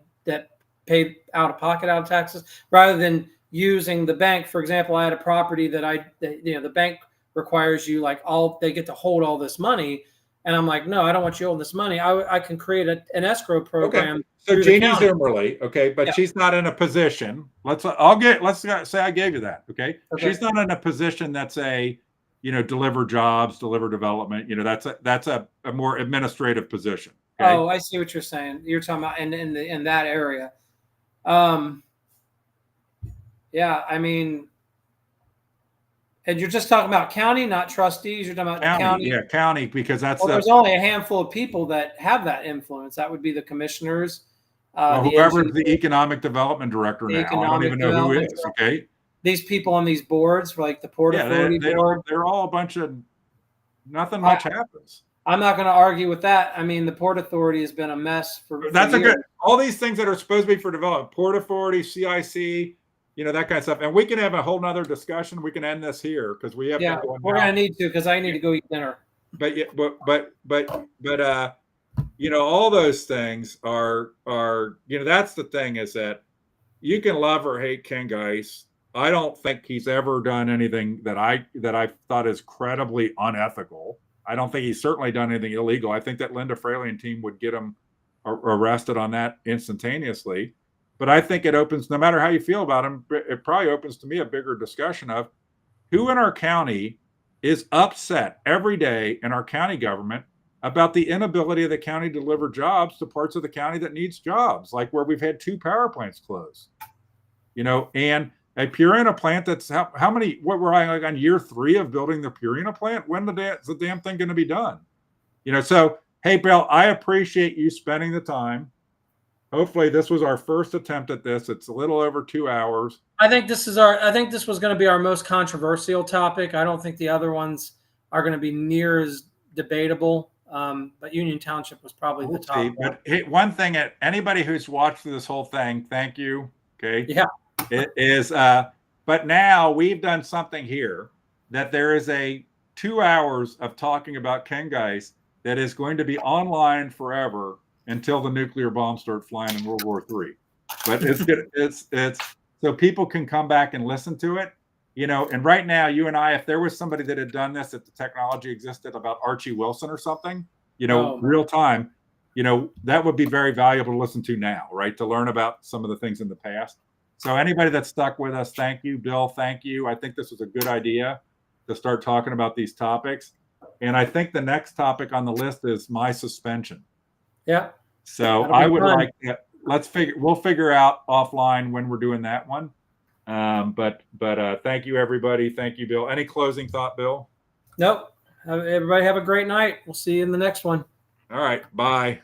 pay out of pocket out of taxes, rather than using the bank. For example, I had a property that the bank requires you they get to hold all this money, and I'm like, no, I don't want you holding this money. I can create an escrow program. Okay. So Jeannie Zermley, okay, but she's not in a position. Let's say I gave you that. Okay. She's not in a position that's deliver jobs, deliver development. That's a more administrative position. Okay? Oh, I see what you're saying. You're talking about in that area. Yeah, I mean, and you're just talking about county, not trustees. You're talking about county. Yeah, county, because there's only a handful of people that have that influence. That would be the commissioners. Whoever's the economic development director now. I don't even know who is. Okay. These people on these boards, like the Port Authority board, they're all a bunch of nothing much happens. I'm not going to argue with that. I mean, the Port Authority has been a mess for years. All these things that are supposed to be for development, Port Authority, CIC, that kind of stuff. And we can have a whole nother discussion. We can end this here because we have. Yeah, we're going to need to, because I need to go eat dinner. but all those things are that's the thing, is that you can love or hate Ken Geis. I don't think he's ever done anything that I thought is credibly unethical. I don't think he's certainly done anything illegal. I think that Linda Fraley and team would get him arrested on that instantaneously. But I think it opens, no matter how you feel about him, it probably opens to me a bigger discussion of who in our county is upset every day in our county government about the inability of the county to deliver jobs to parts of the county that needs jobs, like where we've had 2 power plants close, and a Purina plant that's how many, what we're like on year 3 of building the Purina plant? When is the damn thing going to be done? So, hey, Bill, I appreciate you spending the time. Hopefully this was our first attempt at this. It's a little over 2 hours. I think this was going to be our most controversial topic. I don't think the other ones are going to be near as debatable. But Union Township was probably the top. But hey, one thing, anybody who's watched this whole thing, thank you. Okay. Yeah. It is, but now we've done something here that there is a 2 hours of talking about Ken Geis that is going to be online forever until the nuclear bombs start flying in World War III. But it's good. It's so people can come back and listen to it, and right now, you and I, if there was somebody that had done this, if the technology existed, about Archie Wilson or something, real time, that would be very valuable to listen to now, right? To learn about some of the things in the past. So anybody that's stuck with us, thank you. Bill, thank you. I think this was a good idea to start talking about these topics. And I think the next topic on the list is my suspension. Yeah. So I would like to, we'll figure out offline when we're doing that one. But thank you, everybody. Thank you, Bill. Any closing thought, Bill? Nope. Everybody have a great night. We'll see you in the next one. All right. Bye.